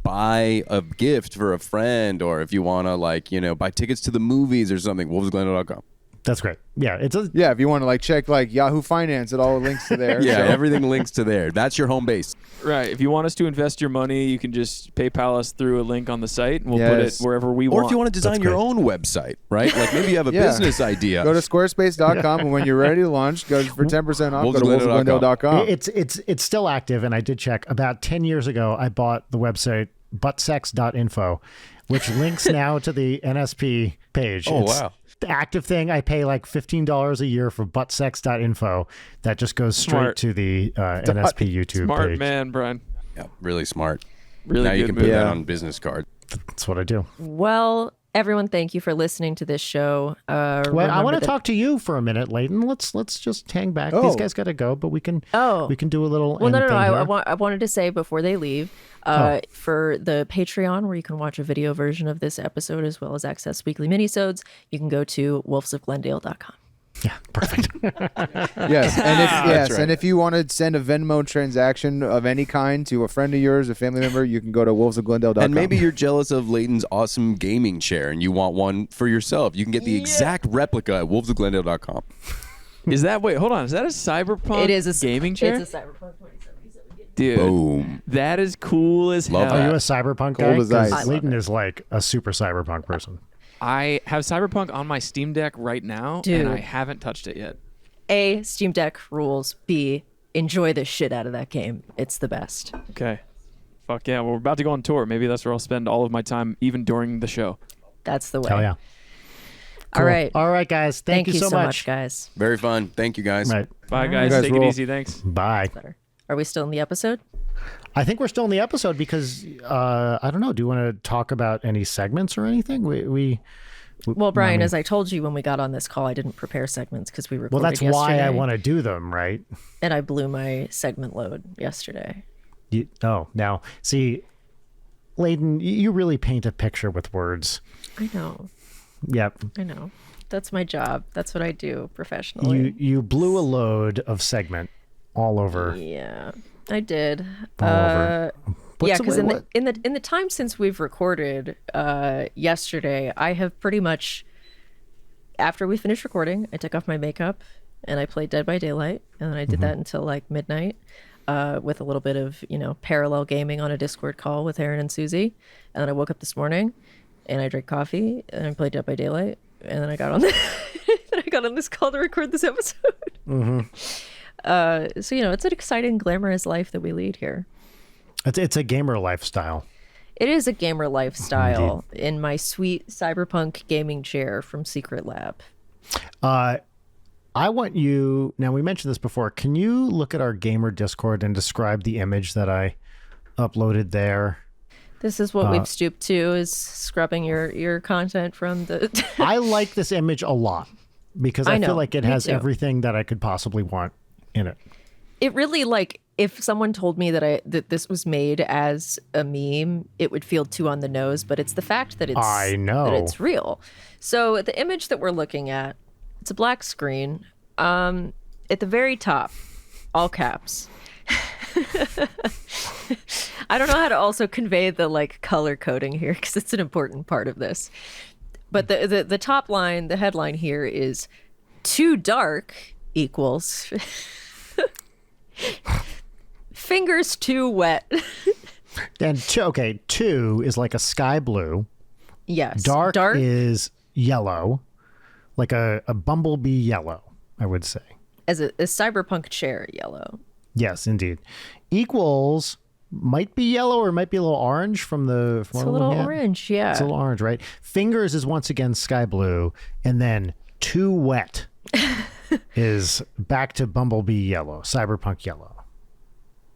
buy a gift for a friend, or if you want to buy tickets to the movies or something, WolvesofGlendale.com. That's great. Yeah, it's a Yeah, if you want to check Yahoo Finance, it all links to there. Yeah, so. everything links to there. That's your home base. Right. If you want us to invest your money, you can just PayPal us through a link on the site, and we'll put it Yes. wherever we Or want. if you want to design That's your great. own website, right? Like maybe you have a Yeah. business idea. Go to squarespace.com, and when you're ready to launch, go for 10% off. Go to WolvesofGlendale.com. wolvesofglendale.com. it's still active, and I did check. About 10 years ago, I bought the website buttsex.info, which links now to the NSP page. Oh, It's wow. the active thing. I pay like $15 a year for buttsex.info. That just goes straight Smart. to the NSP YouTube Smart page. man, Brian. Yeah, really smart. Really now good you can move. put that Yeah. on business cards. That's what I do. Well, Everyone, thank you for listening to this show. Wait, I remember want to that- talk to you for a minute, Leighton. Let's just hang back. Oh. These guys got to go, but we can do a little. Well, no. end thing I here. wanted to say before they leave, for the Patreon, where you can watch a video version of this episode as well as access weekly minisodes, you can go to wolvesofglendale.com. Yeah, perfect. Yes, and if you want to send a Venmo transaction of any kind to a friend of yours, a family member, you can go to wolvesofglendale.com. And maybe you're jealous of Leighton's awesome gaming chair and you want one for yourself. You can get the exact replica at wolvesofglendale.com. Is that hold on? Is that a Cyberpunk? It is a gaming chair. It's a Cyberpunk 2077. Dude, Boom. that is cool as Love hell. Are you a cyberpunk guy? Cold as ice. 'Cause I Leighton is like a super cyberpunk person. I have Cyberpunk on my Steam Deck right now, Dude. and I haven't touched it yet. A, Steam Deck rules. B, enjoy the shit out of that game. It's the best. Okay. Fuck yeah. Well, we're about to go on tour. Maybe that's where I'll spend all of my time, even during the show. That's the way. Hell yeah. All right. All right, guys. Thank you so much. guys. Very fun. Thank you, guys. Right. Bye, guys. guys Take roll. it easy. Thanks. Bye. Better. Are we still in the episode? I think we're still in the episode because I don't know. Do you want to talk about any segments or anything? Well, Brian, as I told you when we got on this call, I didn't prepare segments because we recorded Well, that's yesterday. why I want to do them, right? And I blew my segment load yesterday. Now, see, Leighton, you really paint a picture with words. I know. Yep. I know. That's my job. That's what I do professionally. You blew a load of segment all over. Yeah, I did. All over. Yeah, because in the time since we've recorded yesterday, I have pretty much, after we finished recording, I took off my makeup and I played Dead by Daylight, and then I did that until like midnight, with a little bit of parallel gaming on a Discord call with Aaron and Susie, and then I woke up this morning, and I drank coffee and I played Dead by Daylight, and then I got on this call to record this episode. So it's an exciting, glamorous life that we lead here. It's a gamer lifestyle. It is a gamer lifestyle in my sweet cyberpunk gaming chair from Secret Lab. I want you, now we mentioned this before, can you look at our gamer Discord and describe the image that I uploaded there? This is what we've stooped to, is scrubbing your content from the... I like this image a lot because I know, feel like it me has too. everything that I could possibly want in it. It really, like, if someone told me that this was made as a meme, it would feel too on the nose, but it's the fact that it's I know. that it's real. So the image that we're looking at, it's a black screen. At the very top, all caps. I don't know how to also convey the like color coding here because it's an important part of this. But the top line, the headline here is "Too dark equals fingers too wet." And two is like a sky blue. Yes, Dark is yellow, like a bumblebee yellow, I would say. as a cyberpunk chair yellow. Yes, indeed. Equals might be yellow or might be a little orange from the. It's a little orange, yeah. It's a little orange, right? Fingers is once again sky blue, and then too wet is back to bumblebee yellow, cyberpunk yellow.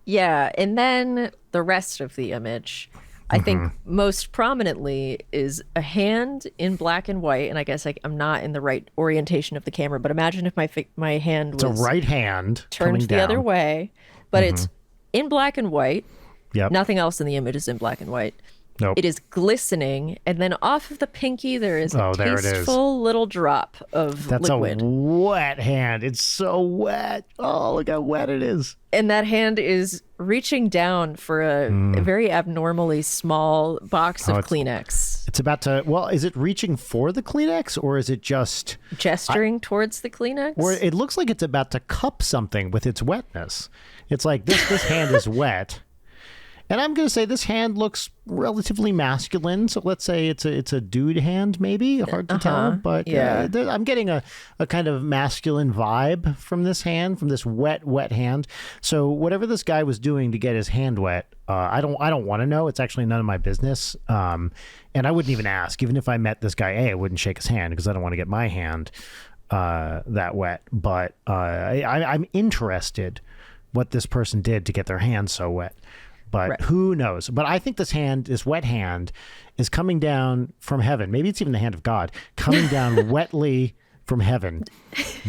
Yeah, and then the rest of the image, I think most prominently is a hand in black and white, and I guess I'm not in the right orientation of the camera, but imagine if my hand It's was a right hand turned coming the other down. way, but it's in black and white. Yep. Nothing else in the image is in black and white. Nope. It is glistening, and then off of the pinky there is a There it is. tasteful little drop of That's liquid. a wet hand. It's so wet. Oh, look how wet it is. And that hand is reaching down for a very abnormally small box of Kleenex, It's about to. Well, is it reaching for the Kleenex or is it just? gesturing towards the Kleenex. Or it looks like it's about to cup something with its wetness. It's like this hand is wet. And I'm going to say this hand looks relatively masculine. So let's say it's a dude hand, maybe. Hard to tell. But yeah. I'm getting a kind of masculine vibe from this hand, from this wet hand. So whatever this guy was doing to get his hand wet, I don't want to know. It's actually none of my business. And I wouldn't even ask. Even if I met this guy, I wouldn't shake his hand because I don't want to get my hand that wet. But I'm interested what this person did to get their hand so wet. but Right. who knows? But I think this wet hand, is coming down from heaven. Maybe it's even the hand of God coming down wetly from heaven,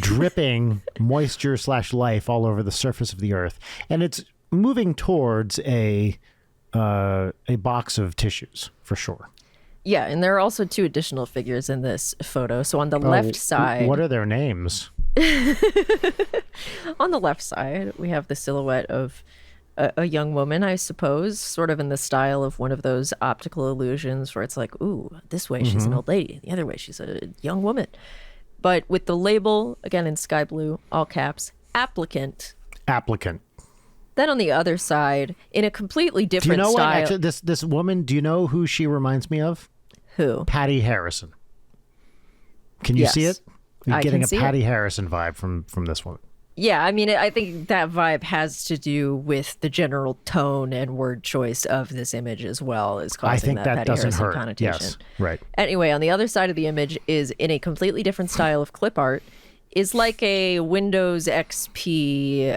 dripping moisture/life all over the surface of the earth, and it's moving towards a box of tissues for sure. Yeah, and there are also 2 additional figures in this photo. So on the left side, What are their names? on the left side, we have the silhouette of a young woman, I suppose, sort of in the style of one of those optical illusions where it's like, ooh, this way she's an old lady, the other way she's a young woman. But with the label, again in sky blue, all caps, applicant. Applicant. Then on the other side, in a completely Do you different know what? style. Actually, this woman. Do you know who she reminds me of? Who? Patty Harrison. Can you see Yes, it? You're I getting can a see Patty Harrison vibe from this woman. Yeah, I mean, I think that vibe has to do with the general tone and word choice of this image as well as causing I think that Patty doesn't Harrison hurt. connotation. Yes, right. Anyway, on the other side of the image is in a completely different style of clip art, is like a Windows XP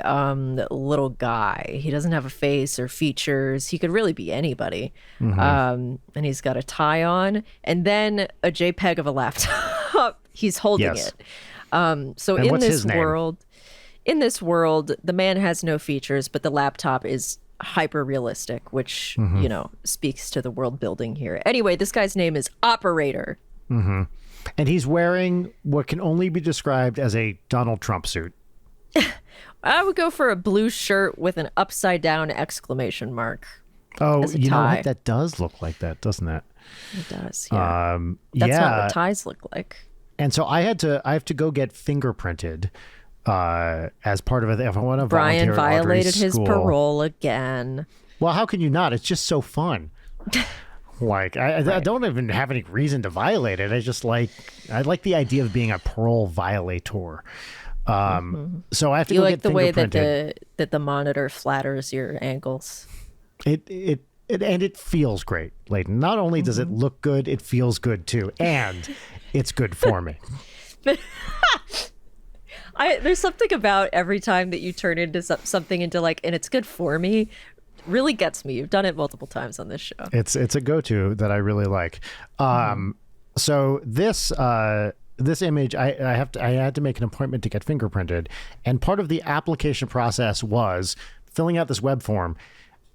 little guy. He doesn't have a face or features. He could really be anybody. And he's got a tie on and then a JPEG of a laptop. He's holding Yes. it. So And in what's this his name? world, the man has no features, but the laptop is hyper realistic, which, you know, speaks to the world building here. Anyway, this guy's name is Operator. And he's wearing what can only be described as a Donald Trump suit. I would go for a blue shirt with an upside down exclamation mark. Oh, As a you know tie. what? That does look like that, doesn't it? It does, yeah. That's yeah. not what ties look like. And so I have to go get fingerprinted as part of it. If I want to Brian volunteer at Audrey's violated his school. parole again. Well, how can you not? It's just so fun. Like I don't even have any reason to violate it. I like the idea of being a parole violator. So I have to You go like get the way that fingerprinted. the monitor flatters your ankles. It and it feels great, Leighton. Not only does it look good, it feels good too, and it's good for me. There's something about every time that you turn into something into like, and it's good for me, really gets me. You've done it multiple times on this show. It's a go-to that I really like. So this image, I had to make an appointment to get fingerprinted, and part of the application process was filling out this web form.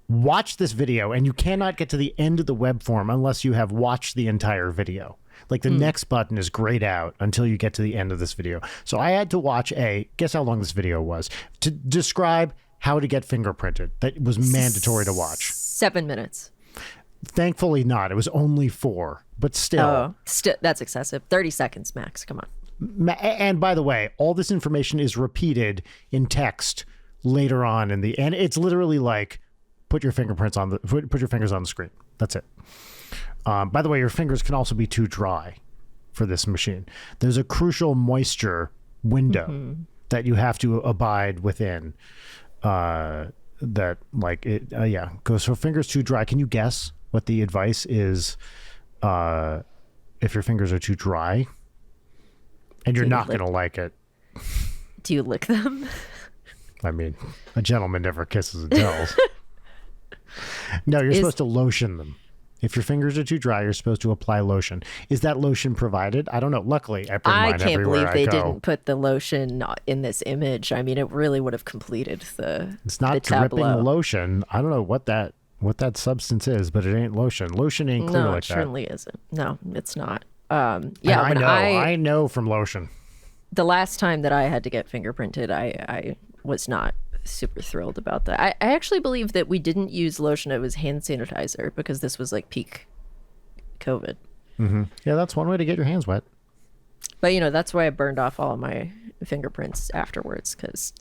Watch this video, and you cannot get to the end of the web form unless you have watched the entire video. Like the next button is grayed out until you get to the end of this video. So I had to watch guess how long this video was to describe how to get fingerprinted. That was mandatory to watch. 7 minutes. Thankfully not. It was only 4, but still. Oh, that's excessive. 30 seconds max. Come on. And by the way, all this information is repeated in text later on and it's literally like put your fingers on the screen. That's it. By the way, your fingers can also be too dry for this machine. There's a crucial moisture window that you have to abide within. That like it, goes. So fingers too dry. Can you guess what the advice is? If your fingers are too dry, and you're not going to like it. Do you lick them? I mean, a gentleman never kisses and tells. No, you're supposed to lotion them. If your fingers are too dry, you're supposed to apply lotion. Is that lotion provided? I don't know. Luckily, I bring mine can't everywhere believe they I go. didn't put the lotion in this image. I mean, it really would have completed the It's not the dripping tableau. lotion. I don't know what that substance is, but it ain't lotion. Lotion ain't clear No, like it that. certainly isn't. No, it's not. And Yeah, I when know. I know from lotion. the last time that I had to get fingerprinted, I was not super thrilled about that. I actually believe that we didn't use lotion. It was hand sanitizer because this was like peak COVID. Yeah, that's one way to get your hands wet. But, you know, that's why I burned off all of my fingerprints afterwards because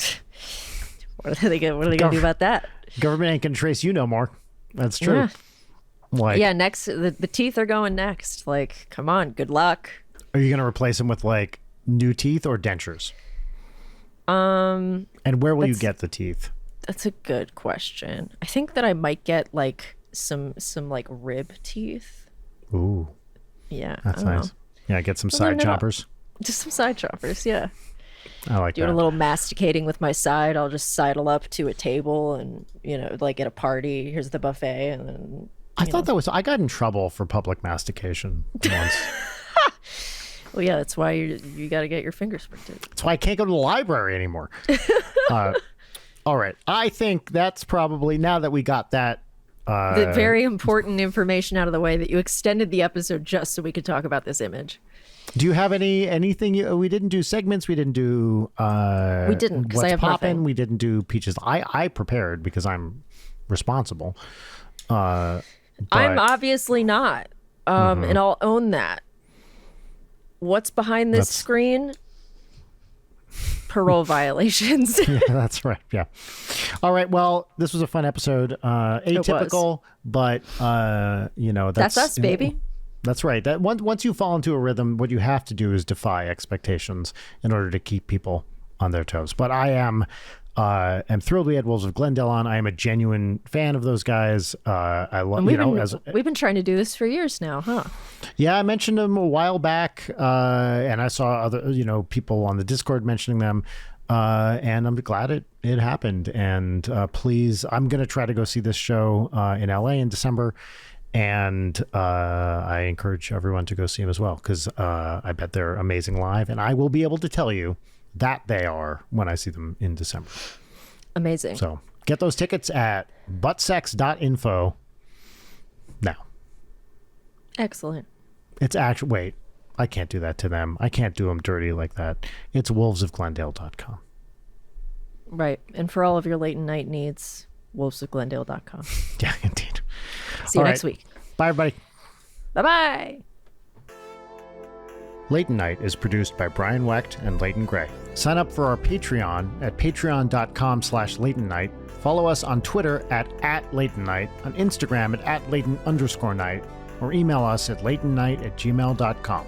what are they going to do about that? Government ain't gonna trace you no more. That's true. Yeah. Like, Yeah, next, the teeth are going next. Like, come on, good luck. are you gonna replace them with like new teeth or dentures? And where will you get the teeth? That's a good question. I think that I might get like some like rib teeth. Ooh, Yeah, that's I don't nice. know. Yeah, get some Well, side they're not- choppers. Just some side choppers, yeah. I like Doing that. a little masticating with my side. I'll just sidle up to a table and, like at a party, here's the buffet. And then, I thought that was. I got in trouble for public mastication once. well, yeah, that's why you got to get your fingers printed. That's why I can't go to the library anymore. All right. I think that's probably, now that we got that. The very important information out of the way, that you extended the episode just so we could talk about this image. Do you have anything? We didn't do segments. We didn't do. We didn't, 'cause I What's have poppin'. nothing. We didn't do peaches. I prepared because I'm responsible. I'm But- obviously not. And I'll own that. What's behind this That's- screen? Parole violations. Yeah, that's right. Yeah. All right. Well, this was a fun episode. Atypical, but That's us, baby. That's right. That once you fall into a rhythm, what you have to do is defy expectations in order to keep people on their toes. But I am thrilled we had Wolves of Glendale on. I am a genuine fan of those guys. I love, We've been trying to do this for years now, huh? Yeah, I mentioned them a while back, and I saw other, people on the Discord mentioning them, and I'm glad it happened. And please, I'm going to try to go see this show in LA in December, and I encourage everyone to go see them as well, because I bet they're amazing live, and I will be able to tell you that they are when I see them in December. Amazing. So get those tickets at buttsex.info now. Excellent. It's actually, wait, I can't do that to them. I can't do them dirty like that. It's wolvesofglendale.com. Right. And for all of your late night needs, wolvesofglendale.com. Yeah, indeed. See you All next right. week. Bye, everybody. Bye-bye. Late Night is produced by Brian Wecht and Leighton Gray. Sign up for our Patreon at patreon.com/LeightonNight. Follow us on Twitter at LeightonNight, on Instagram at Leighton_night, or email us at leightonnight@gmail.com.